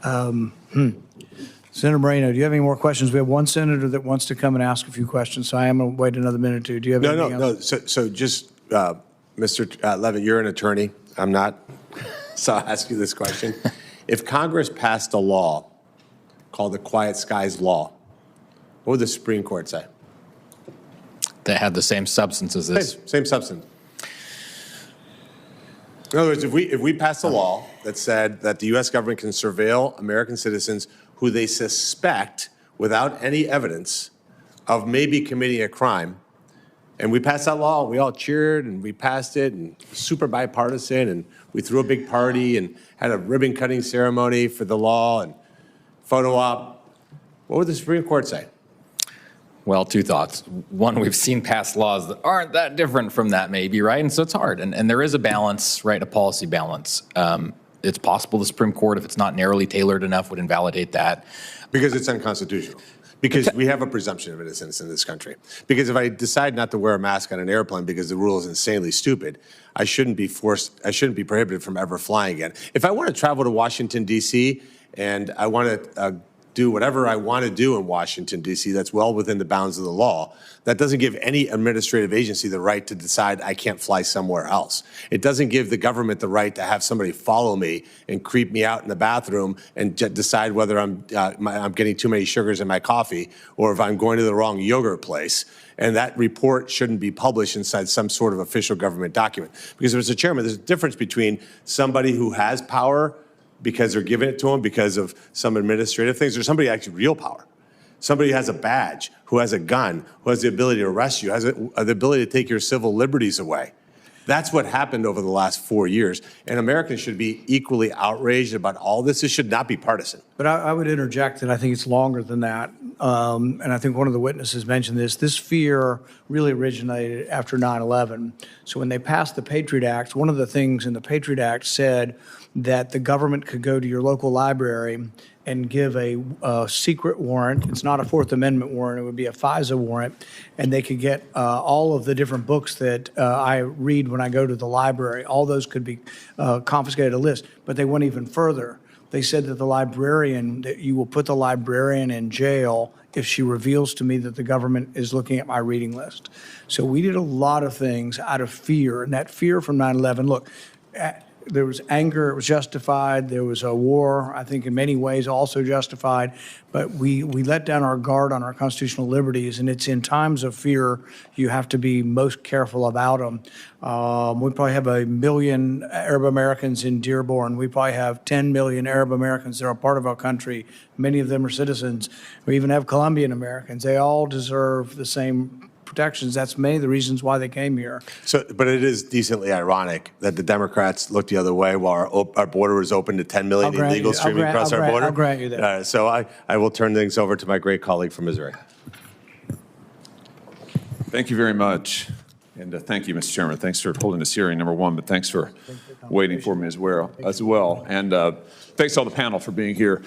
questions? Senator Moreno, do you have any more questions? We have one senator that wants to come and ask a few questions, so I am going to wait another minute or two. Do you have anything else? No. So just, Mr. Levin, you're an attorney. I'm not. So I'll ask you this question. If Congress passed a law called the Quiet Skies Law, what would the Supreme Court say? That had the same substance as this. Same substance. In other words, if we passed a law that said that the U.S. government can surveil American citizens who they suspect without any evidence of maybe committing a crime, and we passed that law, we all cheered and we passed it, and super bipartisan, and we threw a big party and had a ribbon cutting ceremony for the law and photo op, what would the Supreme Court say? Well, two thoughts. One, we've seen past laws that aren't that different from that maybe, right? And so it's hard. And there is a balance, right, a policy balance. It's possible the Supreme Court, if it's not narrowly tailored enough, would invalidate that. Because it's unconstitutional. Because we have a presumption of innocence in this country. Because if I decide not to wear a mask on an airplane because the rule is insanely stupid, I shouldn't be prohibited from ever flying again. If I want to travel to Washington, D.C., and I want to do whatever I want to do in Washington, D.C., that's well within the bounds of the law, that doesn't give any administrative agency the right to decide I can't fly somewhere else. It doesn't give the government the right to have somebody follow me and creep me out in the bathroom and decide whether I'm getting too many sugars in my coffee or if I'm going to the wrong yogurt place. And that report shouldn't be published inside some sort of official government document. Because, Mr. Chairman, there's a difference between somebody who has power because they're giving it to them because of some administrative things, or somebody actually real power. Somebody who has a badge, who has a gun, who has the ability to arrest you, has the ability to take your civil liberties away. That's what happened over the last 4 years. And Americans should be equally outraged about all this. It should not be partisan. But I would interject that I think it's longer than that. And I think one of the witnesses mentioned this. This fear really originated after 9/11. So when they passed the Patriot Act, one of the things in the Patriot Act said that the government could go to your local library and give a secret warrant. It's not a Fourth Amendment warrant. It would be a FISA warrant. And they could get all of the different books that I read when I go to the library. All those could be confiscated, a list. But they went even further. They said that that you will put the librarian in jail if she reveals to me that the government is looking at my reading list. So we did a lot of things out of fear. And that fear from 9/11, look, there was anger, it was justified. There was a war, I think in many ways also justified. But we let down our guard on our constitutional liberties, and it's in times of fear you have to be most careful about them. We probably have 1 million Arab Americans in Dearborn. We probably have 10 million Arab Americans that are part of our country. Many of them are citizens. We even have Colombian Americans. They all deserve the same protections. That's many of the reasons why they came here. So, but it is decently ironic that the Democrats looked the other way while our border was open to 10 million illegals streaming across our border. I'll grant you that. So I will turn things over to my great colleague from Missouri. Thank you very much. And thank you, Mr. Chairman. Thanks for holding this hearing, number one, but thanks for waiting for me as well. And thanks to all the panel for being here.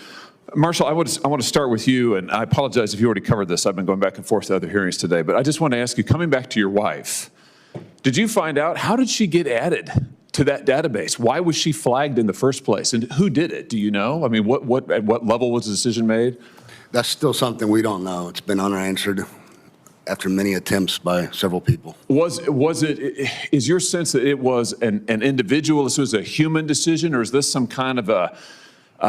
Marshall, I want to start with you, and I apologize if you already covered this. I've been going back and forth to other hearings today, but I just want to ask you, coming back to your wife, did you find out, how did she get added to that database? Why was she flagged in the first place? And who did it? Do you know? I mean, at what level was the decision made? That's still something we don't know. It's been unanswered after many attempts by several people. Is your sense that it was an individual, this was a human decision, or is this some kind of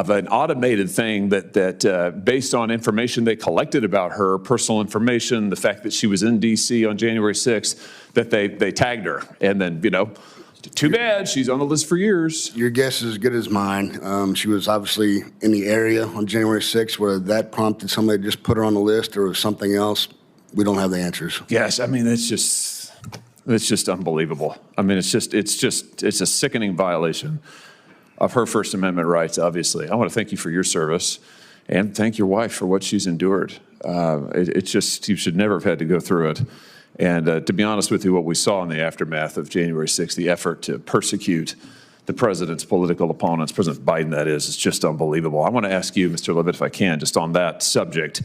an automated thing that based on information they collected about her, personal information, the fact that she was in D.C. on January 6th, that they tagged her, and then, too bad, she's on the list for years. Your guess is as good as mine. She was obviously in the area on January 6th, whether that prompted somebody to just put her on the list or something else. We don't have the answers. Yes, I mean, it's just unbelievable. I mean, it's a sickening violation of her First Amendment rights, obviously. I want to thank you for your service and thank your wife for what she's endured. You should never have had to go through it. And to be honest with you, what we saw in the aftermath of January 6th, the effort to persecute the president's political opponents, President Biden, that is just unbelievable. I want to ask you, Mr. Levitt, if I can, just on that subject,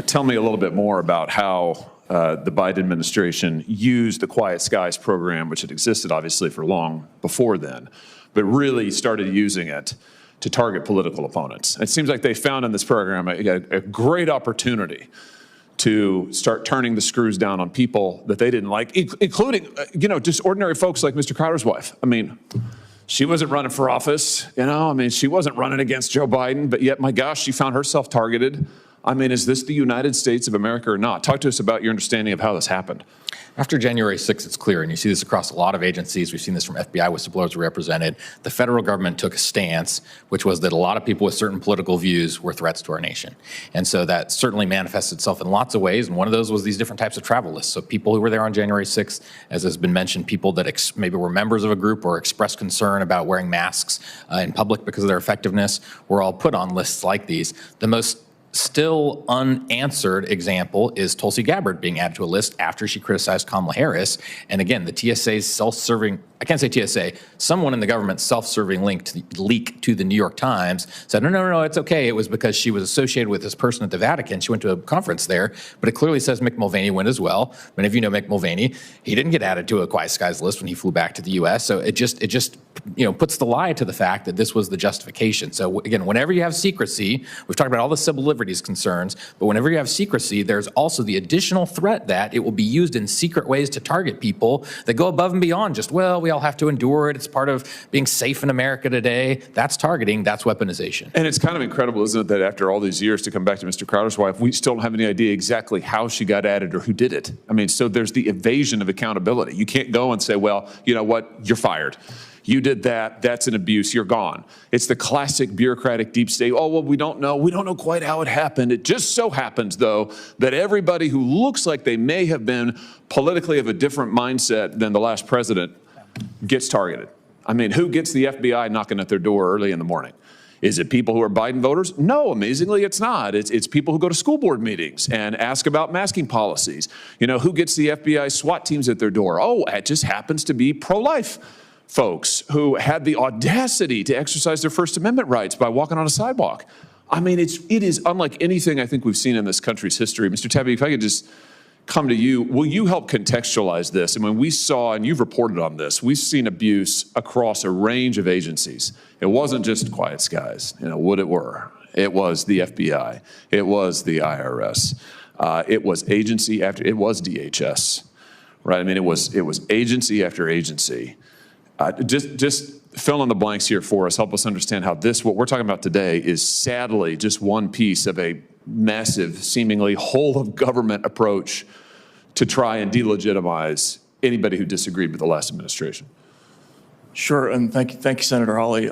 tell me a little bit more about how the Biden administration used the Quiet Skies program, which had existed obviously for long before then, but really started using it to target political opponents. It seems like they found in this program a great opportunity to start turning the screws down on people that they didn't like, including, just ordinary folks like Mr. Crowder's wife. I mean, she wasn't running for office, she wasn't running against Joe Biden, but yet, my gosh, she found herself targeted. I mean, is this the United States of America or not? Talk to us about your understanding of how this happened. After January 6th, it's clear, and you see this across a lot of agencies. We've seen this from FBI whistleblowers who represented. The federal government took a stance, which was that a lot of people with certain political views were threats to our nation. And so that certainly manifested itself in lots of ways, and one of those was these different types of travel lists. So people who were there on January 6th, as has been mentioned, people that maybe were members of a group or expressed concern about wearing masks in public because of their effectiveness were all put on lists like these. The most still unanswered example is Tulsi Gabbard being added to a list after she criticized Kamala Harris. And again, the TSA's self-serving, I can't say TSA, someone in the government's self-serving leak to the New York Times said, no, it's okay. It was because she was associated with this person at the Vatican. She went to a conference there, but it clearly says Mick Mulvaney went as well. Many of you know Mick Mulvaney. He didn't get added to a Quiet Skies list when he flew back to the U.S. So it just puts the lie to the fact that this was the justification. So again, whenever you have secrecy, we've talked about all the civil liberties concerns, but whenever you have secrecy, there's also the additional threat that it will be used in secret ways to target people that go above and beyond just, well, we all have to endure it. It's part of being safe in America today. That's targeting. That's weaponization. And it's kind of incredible, isn't it, that after all these years, to come back to Mr. Crowder's wife, we still don't have any idea exactly how she got added or who did it. I mean, so there's the evasion of accountability. You can't go and say, well, you know what, you're fired. You did that, that's an abuse, you're gone. It's the classic bureaucratic deep state. Oh, well, we don't know quite how it happened. It just so happens, though, that everybody who looks like they may have been politically of a different mindset than the last president gets targeted. I mean, who gets the FBI knocking at their door early in the morning? Is it people who are Biden voters? No, amazingly, it's not. It's people who go to school board meetings and ask about masking policies. Who gets the FBI SWAT teams at their door? Oh, it just happens to be pro-life folks who had the audacity to exercise their First Amendment rights by walking on a sidewalk. I mean, it is unlike anything I think we've seen in this country's history. Mr. Tabby, if I could just come to you, will you help contextualize this? I mean, we saw, and you've reported on this, we've seen abuse across a range of agencies. It wasn't just Quiet Skies, what it were. It was the FBI. It was the IRS. It was agency after, it was DHS, right? I mean, it was agency after agency. Just fill in the blanks here for us. Help us understand how what we're talking about today is sadly just one piece of a massive, seemingly whole of government approach to try and delegitimize anybody who disagreed with the last administration. Sure, and thank you, Senator Hawley.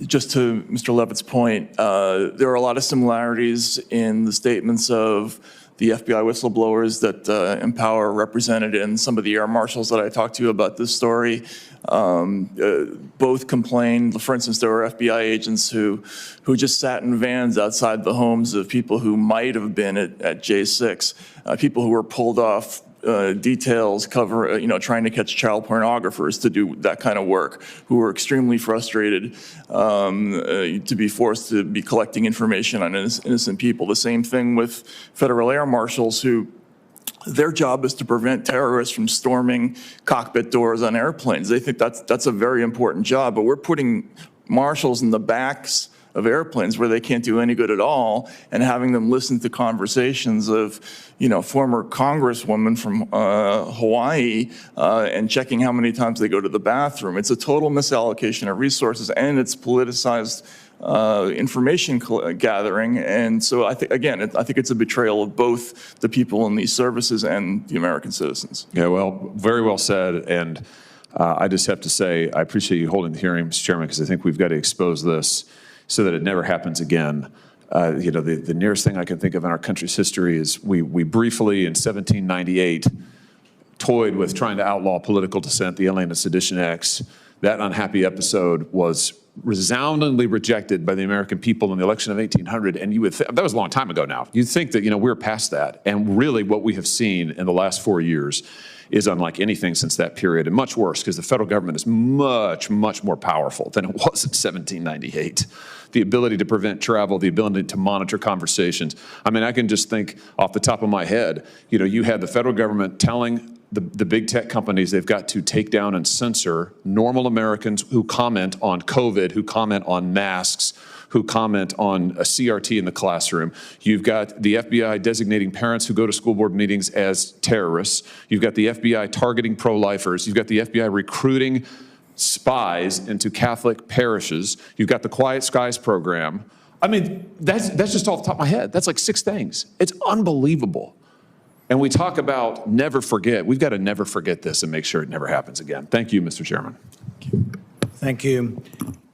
Just to Mr. Levitt's point, there are a lot of similarities in the statements of the FBI whistleblowers that Empower represented and some of the air marshals that I talked to about this story both complained. For instance, there were FBI agents who just sat in vans outside the homes of people who might have been at J6, people who were pulled off details trying to catch child pornographers to do that kind of work, who were extremely frustrated to be forced to be collecting information on innocent people. The same thing with federal air marshals who their job is to prevent terrorists from storming cockpit doors on airplanes. They think that's a very important job, but we're putting marshals in the backs of airplanes where they can't do any good at all, and having them listen to conversations of, former Congresswoman from Hawaii and checking how many times they go to the bathroom. It's a total misallocation of resources, and it's politicized information gathering. And so I think it's a betrayal of both the people in these services and the American citizens. Yeah, well, very well said. And I just have to say, I appreciate you holding the hearing, Mr. Chairman, because I think we've got to expose this so that it never happens again. The nearest thing I can think of in our country's history is we briefly in 1798 toyed with trying to outlaw political dissent, the Alien and Sedition Acts. That unhappy episode was resoundingly rejected by the American people in the election of 1800, and you would that was a long time ago now. You'd think that we're past that, and really what we have seen in the last 4 years is unlike anything since that period, and much worse because the federal government is much, much more powerful than it was in 1798. The ability to prevent travel, the ability to monitor conversations. I mean, I can just think off the top of my head, you had the federal government telling the big tech companies they've got to take down and censor normal Americans who comment on COVID, who comment on masks, who comment on a CRT in the classroom. You've got the FBI designating parents who go to school board meetings as terrorists. You've got the FBI targeting pro-lifers. You've got the FBI recruiting spies into Catholic parishes. You've got the Quiet Skies program. I mean, that's just off the top of my head. That's like 6 things. It's unbelievable. And we talk about never forget. We've got to never forget this and make sure it never happens again. Thank you, Mr. Chairman. Thank you.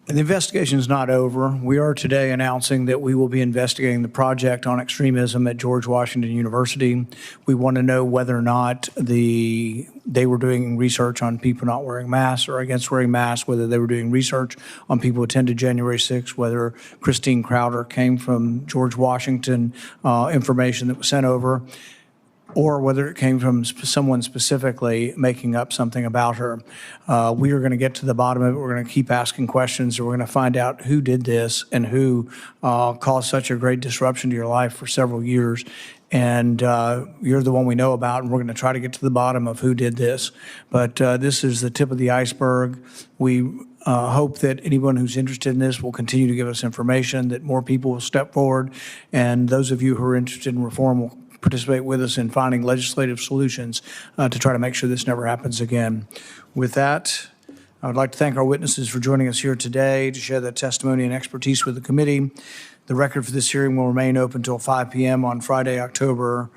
And the investigation is not over. We are today announcing that we will be investigating the Project on Extremism at George Washington University. We want to know whether or not they were doing research on people not wearing masks or against wearing masks, whether they were doing research on people who attended January 6th, whether Christine Crowder came from George Washington information that was sent over, or whether it came from someone specifically making up something about her. We are going to get to the bottom of it. We're going to keep asking questions, and we're going to find out who did this and who caused such a great disruption to your life for several years. And you're the one we know about, and we're going to try to get to the bottom of who did this. But this is the tip of the iceberg. We hope that anyone who's interested in this will continue to give us information, that more people will step forward, and those of you who are interested in reform will participate with us in finding legislative solutions to try to make sure this never happens again. With that, I would like to thank our witnesses for joining us here today to share their testimony and expertise with the committee. The record for this hearing will remain open until 5 p.m. on Friday, October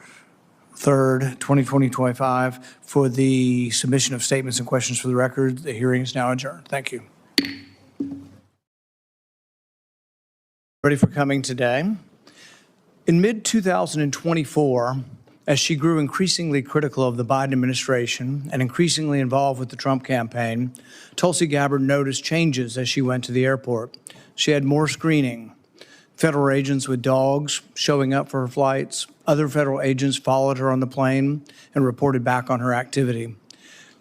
3rd, 2025. For the submission of statements and questions for the record, the hearing is now adjourned. Thank you. Ready for coming today. In mid-2024, as she grew increasingly critical of the Biden administration and increasingly involved with the Trump campaign, Tulsi Gabbard noticed changes as she went to the airport. She had more screening, federal agents with dogs showing up for her flights. Other federal agents followed her on the plane and reported back on her activity.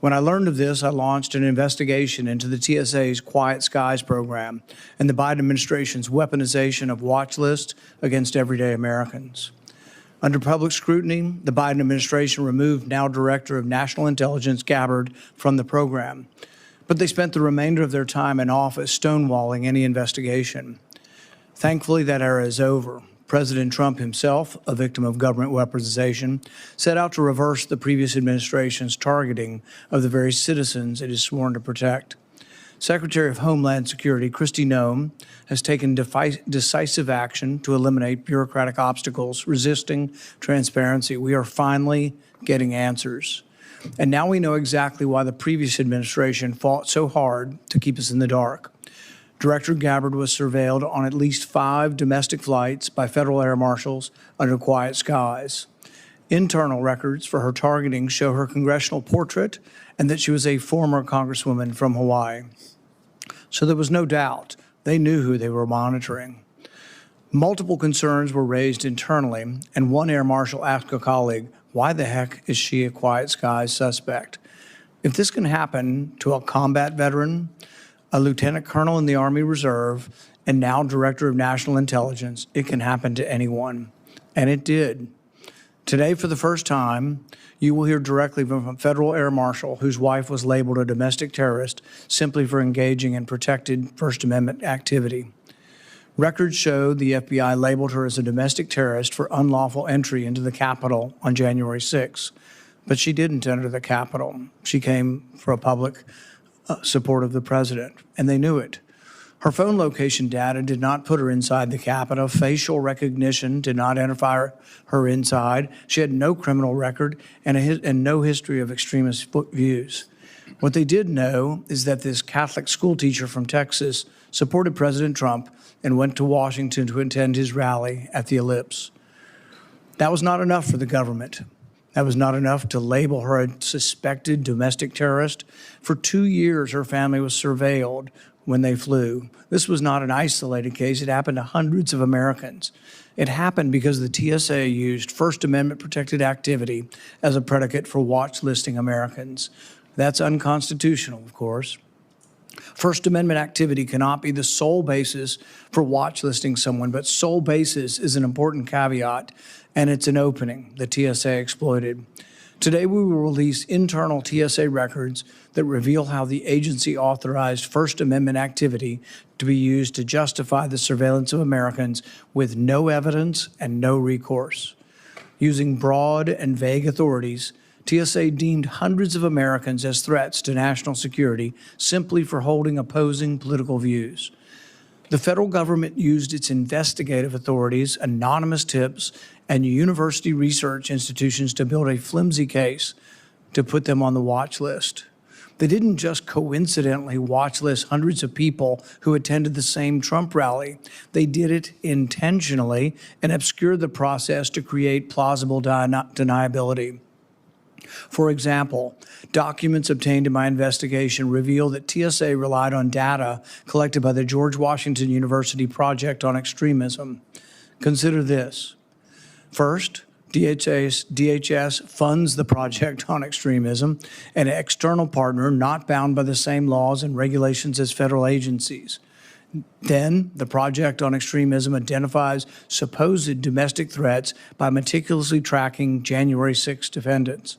When I learned of this, I launched an investigation into the TSA's Quiet Skies program and the Biden administration's weaponization of watch lists against everyday Americans. Under public scrutiny, the Biden administration removed now Director of National Intelligence Gabbard from the program, but they spent the remainder of their time in office stonewalling any investigation. Thankfully, that era is over. President Trump himself, a victim of government weaponization, set out to reverse the previous administration's targeting of the very citizens it is sworn to protect. Secretary of Homeland Security Kristi Noem has taken decisive action to eliminate bureaucratic obstacles resisting transparency. We are finally getting answers. And now we know exactly why the previous administration fought so hard to keep us in the dark. Director Gabbard was surveilled on at least 5 domestic flights by federal air marshals under Quiet Skies. Internal records for her targeting show her congressional portrait and that she was a former Congresswoman from Hawaii. So there was no doubt they knew who they were monitoring. Multiple concerns were raised internally, and one Air Marshal asked a colleague, "Why the heck is she a Quiet Skies suspect?" If this can happen to a combat veteran, a lieutenant colonel in the Army Reserve, and now Director of National Intelligence, it can happen to anyone. And it did. Today, for the first time, you will hear directly from a federal air marshal whose wife was labeled a domestic terrorist simply for engaging in protected First Amendment activity. Records show the FBI labeled her as a domestic terrorist for unlawful entry into the Capitol on January 6. But she didn't enter the Capitol. She came for a public support of the president, and they knew it. Her phone location data did not put her inside the Capitol. Facial recognition did not identify her inside. She had no criminal record and no history of extremist views. What they did know is that this Catholic school teacher from Texas supported President Trump and went to Washington to attend his rally at the Ellipse. That was not enough for the government. That was not enough to label her a suspected domestic terrorist. For 2 years, her family was surveilled when they flew. This was not an isolated case. It happened to hundreds of Americans. It happened because the TSA used First Amendment protected activity as a predicate for watch listing Americans. That's unconstitutional, of course. First Amendment activity cannot be the sole basis for watch listing someone, but sole basis is an important caveat, and it's an opening the TSA exploited. Today, we will release internal TSA records that reveal how the agency authorized First Amendment activity to be used to justify the surveillance of Americans with no evidence and no recourse. Using broad and vague authorities, TSA deemed hundreds of Americans as threats to national security simply for holding opposing political views. The federal government used its investigative authorities, anonymous tips, and university research institutions to build a flimsy case to put them on the watch list. They didn't just coincidentally watch list hundreds of people who attended the same Trump rally. They did it intentionally and obscured the process to create plausible deniability. For example, documents obtained in my investigation reveal that TSA relied on data collected by the George Washington University Project on Extremism. Consider this. First, DHS funds the Project on Extremism, an external partner not bound by the same laws and regulations as federal agencies. Then, the Project on Extremism identifies supposed domestic threats by meticulously tracking January 6 defendants.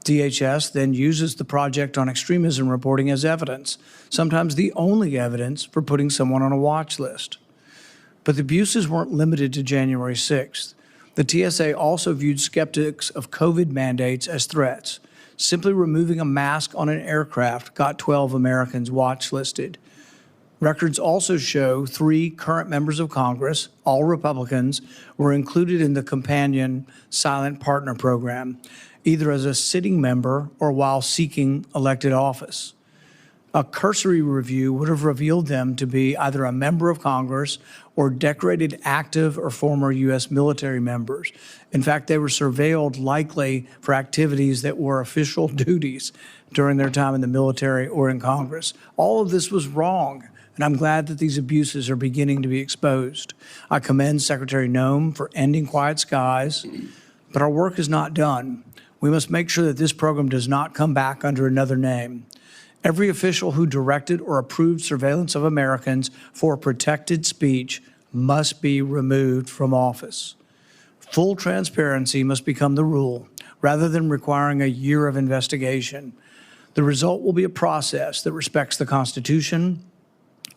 DHS then uses the Project on Extremism reporting as evidence, sometimes the only evidence for putting someone on a watch list. But the abuses weren't limited to January 6th. The TSA also viewed skeptics of COVID mandates as threats. Simply removing a mask on an aircraft got 12 Americans watch listed. Records also show 3 current members of Congress, all Republicans, were included in the companion Silent Partner program, either as a sitting member or while seeking elected office. A cursory review would have revealed them to be either a member of Congress or decorated active or former U.S. military members. In fact, they were surveilled likely for activities that were official duties during their time in the military or in Congress. All of this was wrong, and I'm glad that these abuses are beginning to be exposed. I commend Secretary Noem for ending Quiet Skies, but our work is not done. We must make sure that this program does not come back under another name. Every official who directed or approved surveillance of Americans for protected speech must be removed from office. Full transparency must become the rule, rather than requiring a year of investigation. The result will be a process that respects the Constitution,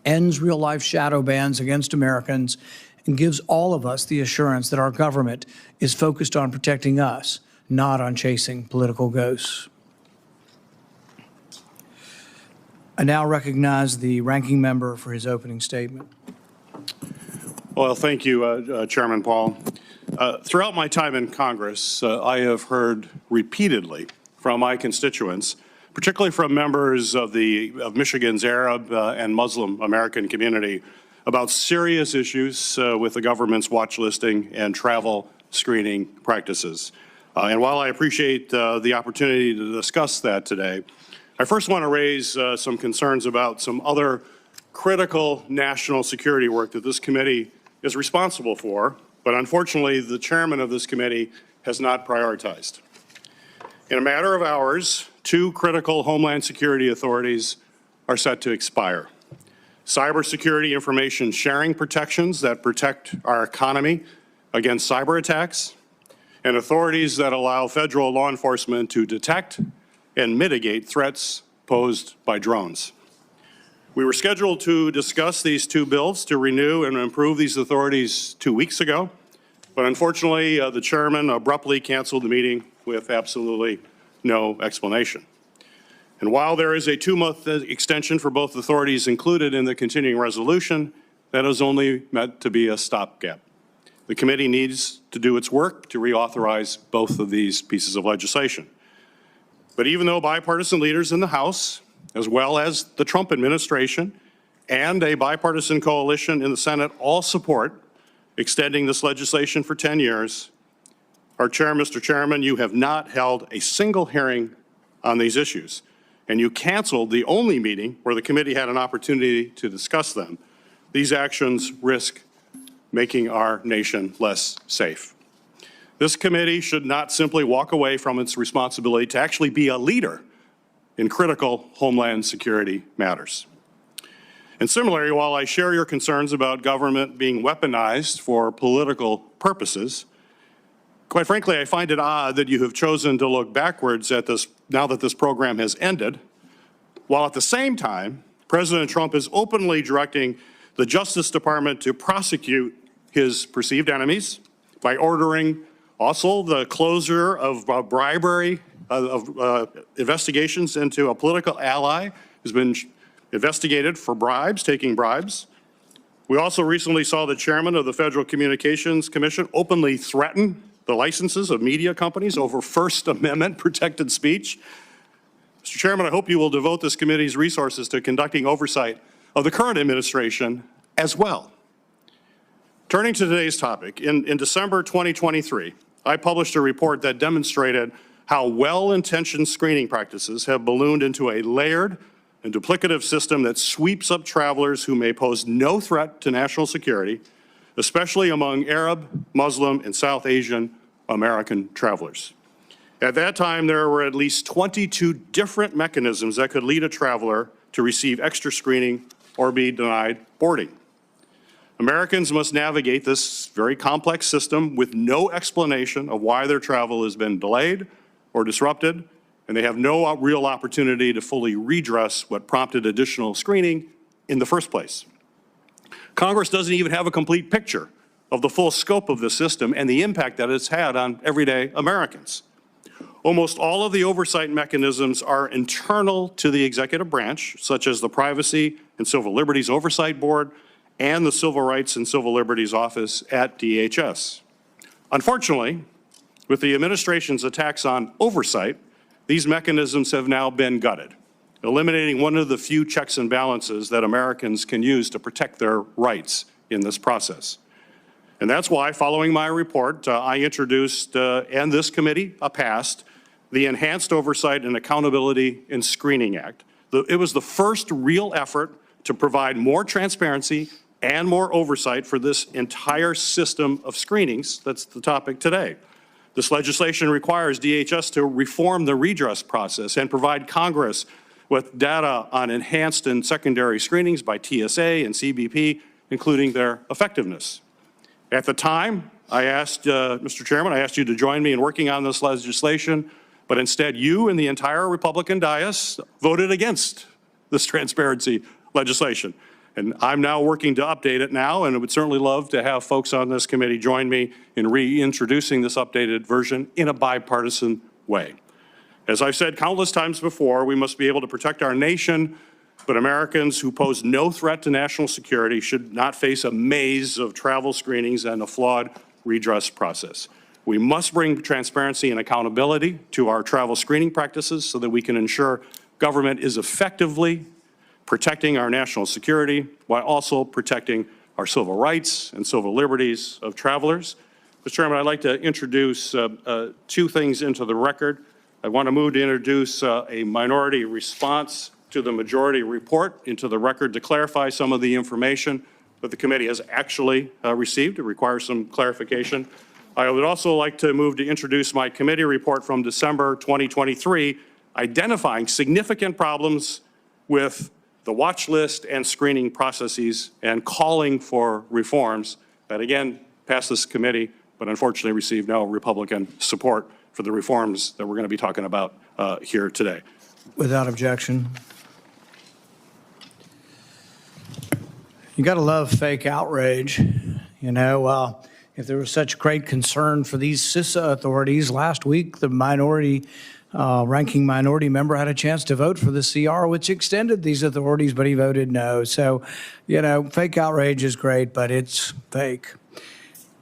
ends real-life shadow bans against Americans, and gives all of us the assurance that our government is focused on protecting us, not on chasing political ghosts. I now recognize the ranking member for his opening statement. Well, thank you, Chairman Paul. Throughout my time in Congress, I have heard repeatedly from my constituents, particularly from members of Michigan's Arab and Muslim American community, about serious issues with the government's watch listing and travel screening practices. And while I appreciate the opportunity to discuss that today, I first want to raise some concerns about some other critical national security work that this committee is responsible for, but unfortunately the chairman of this committee has not prioritized. In a matter of hours, 2 critical Homeland Security authorities are set to expire. Cybersecurity information sharing protections that protect our economy against cyber attacks, and authorities that allow federal law enforcement to detect and mitigate threats posed by drones. We were scheduled to discuss these 2 bills to renew and improve these authorities 2 weeks ago, but unfortunately, the chairman abruptly canceled the meeting with absolutely no explanation. And while there is a 2-month extension for both authorities included in the continuing resolution, that is only meant to be a stopgap. The committee needs to do its work to reauthorize both of these pieces of legislation. But even though bipartisan leaders in the House, as well as the Trump administration and a bipartisan coalition in the Senate all support extending this legislation for 10 years, our chair, Mr. Chairman, you have not held a single hearing on these issues, and you canceled the only meeting where the committee had an opportunity to discuss them. These actions risk making our nation less safe. This committee should not simply walk away from its responsibility to actually be a leader in critical Homeland Security matters. And similarly, while I share your concerns about government being weaponized for political purposes, quite frankly, I find it odd that you have chosen to look backwards at this now that this program has ended, while at the same time, President Trump is openly directing the Justice Department to prosecute his perceived enemies by ordering also the closure of bribery investigations into a political ally who's been investigated for bribes, taking bribes. We also recently saw the chairman of the Federal Communications Commission openly threaten the licenses of media companies over First Amendment protected speech. Mr. Chairman, I hope you will devote this committee's resources to conducting oversight of the current administration as well. Turning to today's topic, in December 2023, I published a report that demonstrated how well-intentioned screening practices have ballooned into a layered and duplicative system that sweeps up travelers who may pose no threat to national security, especially among Arab, Muslim, and South Asian American travelers. At that time, there were at least 22 different mechanisms that could lead a traveler to receive extra screening or be denied boarding. Americans must navigate this very complex system with no explanation of why their travel has been delayed or disrupted, and they have no real opportunity to fully redress what prompted additional screening in the first place. Congress doesn't even have a complete picture of the full scope of the system and the impact that it's had on everyday Americans. Almost all of the oversight mechanisms are internal to the executive branch, such as the Privacy and Civil Liberties Oversight Board and the Civil Rights and Civil Liberties Office at DHS. Unfortunately, with the administration's attacks on oversight, these mechanisms have now been gutted, eliminating one of the few checks and balances that Americans can use to protect their rights in this process. And that's why, following my report, I introduced, and this committee passed, the Enhanced Oversight and Accountability in Screening Act. It was the first real effort to provide more transparency and more oversight for this entire system of screenings. That's the topic today. This legislation requires DHS to reform the redress process and provide Congress with data on enhanced and secondary screenings by TSA and CBP, including their effectiveness. At the time, I asked, Mr. Chairman, I asked you to join me in working on this legislation, but instead you and the entire Republican dais voted against this transparency legislation. And I'm now working to update it now, and I would certainly love to have folks on this committee join me in reintroducing this updated version in a bipartisan way. As I've said countless times before, we must be able to protect our nation, but Americans who pose no threat to national security should not face a maze of travel screenings and a flawed redress process. We must bring transparency and accountability to our travel screening practices so that we can ensure government is effectively protecting our national security while also protecting our civil rights and civil liberties of travelers. Mr. Chairman, I'd like to introduce two things into the record. I want to move to introduce a minority response to the majority report into the record to clarify some of the information that the committee has actually received. It requires some clarification. I would also like to move to introduce my committee report from December 2023, identifying significant problems with the watch list and screening processes and calling for reforms that, again, passed this committee, but unfortunately received no Republican support for the reforms that we're going to be talking about here today. Without objection. You got to love fake outrage. You know, if there was such great concern for these CISA authorities, last week the ranking minority member had a chance to vote for the CR, which extended these authorities, but he voted no. So, you know, fake outrage is great, but it's fake.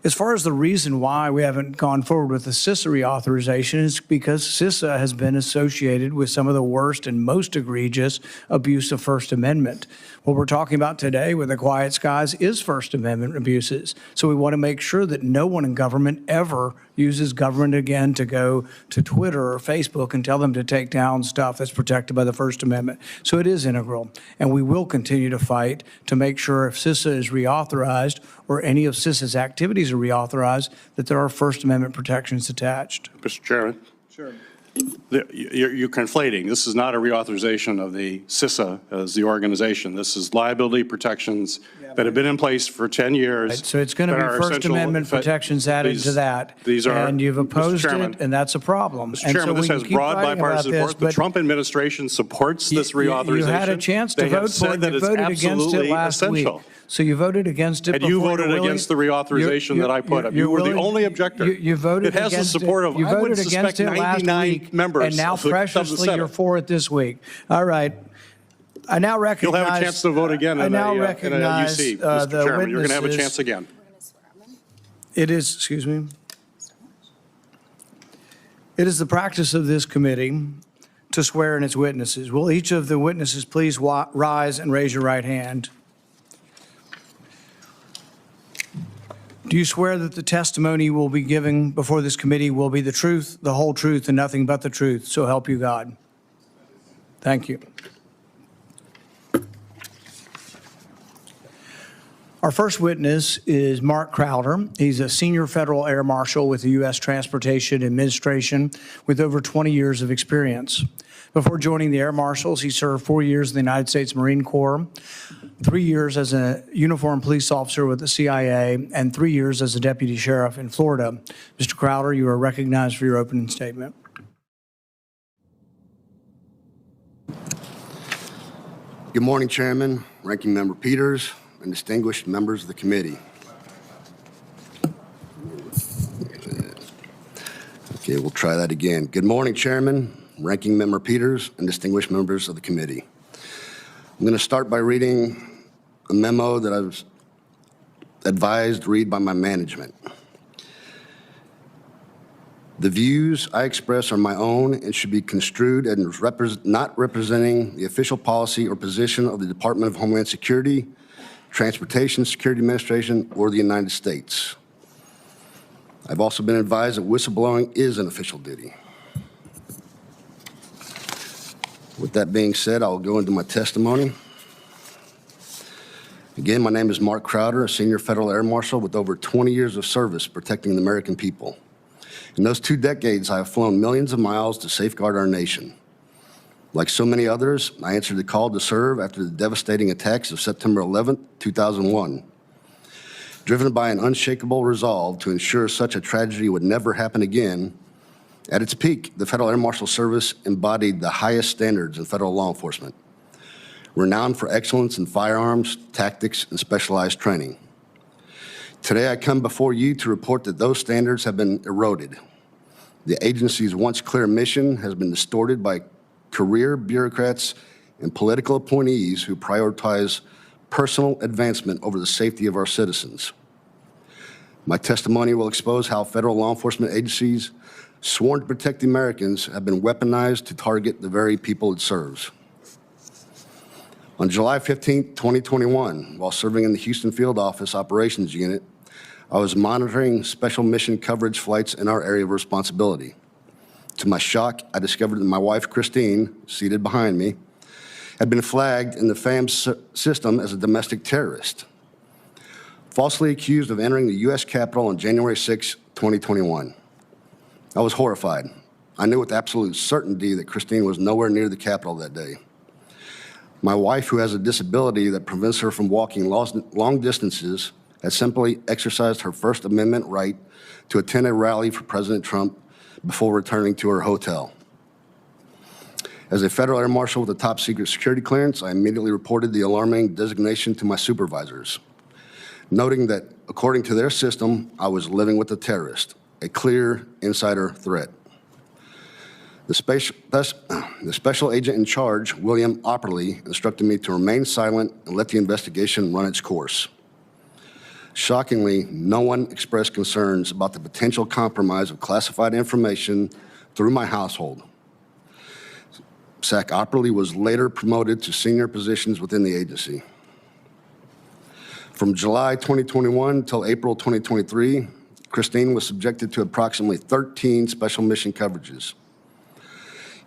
As far as the reason why we haven't gone forward with the CISA reauthorization is because CISA has been associated with some of the worst and most egregious abuse of First Amendment. What we're talking about today with the Quiet Skies is First Amendment abuses. So we want to make sure that no one in government ever uses government again to go to Twitter or Facebook and tell them to take down stuff that's protected by the First Amendment. So it is integral. And we will continue to fight to make sure if CISA is reauthorized or any of CISA's activities are reauthorized, that there are First Amendment protections attached. Mr. Chairman? Sure. You're conflating. This is not a reauthorization of the CISA as the organization. This is liability protections that have been in place for 10 years. Right, so it's going to be First Amendment protections added to that. These are, and you've opposed it, and that's a problem. Mr. Chairman, this has broad bipartisan support. The Trump administration supports this reauthorization. You had a chance to vote for it. You voted against it last week. So you voted against it. And you voted against the reauthorization that I put up. You were the only objector. You voted against it. It has the support of, I would suspect, 99 members. And now preciously you're for it this week. All right. I now recognize. You'll have a chance to vote again in a UC, Mr. Chairman. You're going to have a chance again. It is, excuse me. It is the practice of this committee to swear in its witnesses. Will each of the witnesses please rise and raise your right hand? Do you swear that the testimony you will be giving before this committee will be the truth, the whole truth, and nothing but the truth? So help you God. Thank you. Our first witness is Mark Crowder. He's a senior federal air marshal with the U.S. Transportation Administration with over 20 years of experience. Before joining the Air Marshals, he served 4 years in the United States Marine Corps, 3 years as a uniformed police officer with the CIA, and 3 years as a deputy sheriff in Florida. Mr. Crowder, you are recognized for your opening statement. Good morning, Chairman, Ranking Member Peters, and distinguished members of the committee. Okay, we'll try that again. Good morning, Chairman, Ranking Member Peters, and distinguished members of the committee. I'm going to start by reading a memo that I was advised to read by my management. The views I express are my own and should be construed as not representing the official policy or position of the Department of Homeland Security, Transportation Security Administration, or the United States. I've also been advised that whistleblowing is an official duty. With that being said, I'll go into my testimony. Again, my name is Mark Crowder, a senior federal air marshal with over 20 years of service protecting the American people. In those 2 decades, I have flown millions of miles to safeguard our nation. Like so many others, I answered the call to serve after the devastating attacks of September 11, 2001. Driven by an unshakable resolve to ensure such a tragedy would never happen again, at its peak, the Federal Air Marshal Service embodied the highest standards in federal law enforcement, renowned for excellence in firearms, tactics, and specialized training. Today, I come before you to report that those standards have been eroded. The agency's once clear mission has been distorted by career bureaucrats and political appointees who prioritize personal advancement over the safety of our citizens. My testimony will expose how federal law enforcement agencies sworn to protect the Americans have been weaponized to target the very people it serves. On July 15, 2021, while serving in the Houston Field Office Operations Unit, I was monitoring special mission coverage flights in our area of responsibility. To my shock, I discovered that my wife, Christine, seated behind me, had been flagged in the FAM system as a domestic terrorist, falsely accused of entering the U.S. Capitol on January 6, 2021. I was horrified. I knew with absolute certainty that Christine was nowhere near the Capitol that day. My wife, who has a disability that prevents her from walking long distances, had simply exercised her First Amendment right to attend a rally for President Trump before returning to her hotel. As a federal air marshal with a top secret security clearance, I immediately reported the alarming designation to my supervisors, noting that according to their system, I was living with a terrorist, a clear insider threat. The special agent in charge, William Opperly, instructed me to remain silent and let the investigation run its course. Shockingly, no one expressed concerns about the potential compromise of classified information through my household. SAC Opperly was later promoted to senior positions within the agency. From July 2021 until April 2023, Christine was subjected to approximately 13 special mission coverages.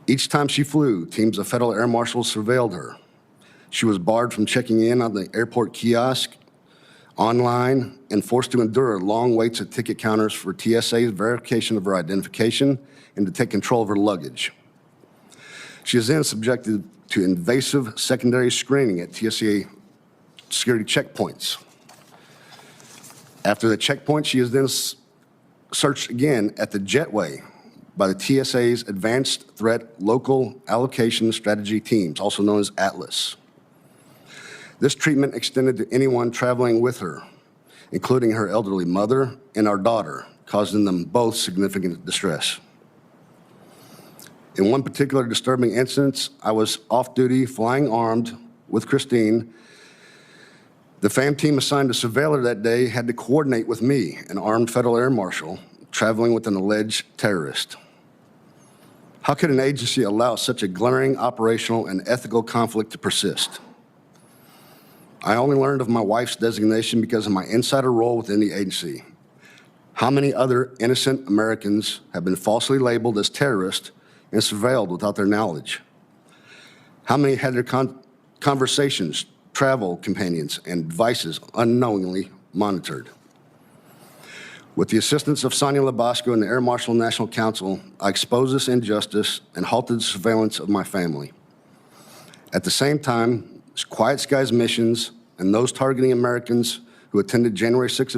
Each time she flew, teams of federal air marshals surveilled her. She was barred from checking in on the airport kiosk, online, and forced to endure long waits at ticket counters for TSA's verification of her identification and to take control of her luggage. She is then subjected to invasive secondary screening at TSA security checkpoints. After the checkpoint, she is then searched again at the jetway by the TSA's Advanced Threat Local Allocation Strategy Teams, also known as ATLAS. This treatment extended to anyone traveling with her, including her elderly mother and our daughter, causing them both significant distress. In one particular disturbing instance, I was off duty flying armed with Christine. The FAM team assigned to surveil her that day had to coordinate with me, an armed federal air marshal, traveling with an alleged terrorist. How could an agency allow such a glaring operational and ethical conflict to persist? I only learned of my wife's designation because of my insider role within the agency. How many other innocent Americans have been falsely labeled as terrorists and surveilled without their knowledge? How many had their conversations, travel companions, and devices unknowingly monitored? With the assistance of Sonia Labasco and the Air Marshal National Council, I exposed this injustice and halted the surveillance of my family. At the same time, Quiet Skies missions and those targeting Americans who attended January 6th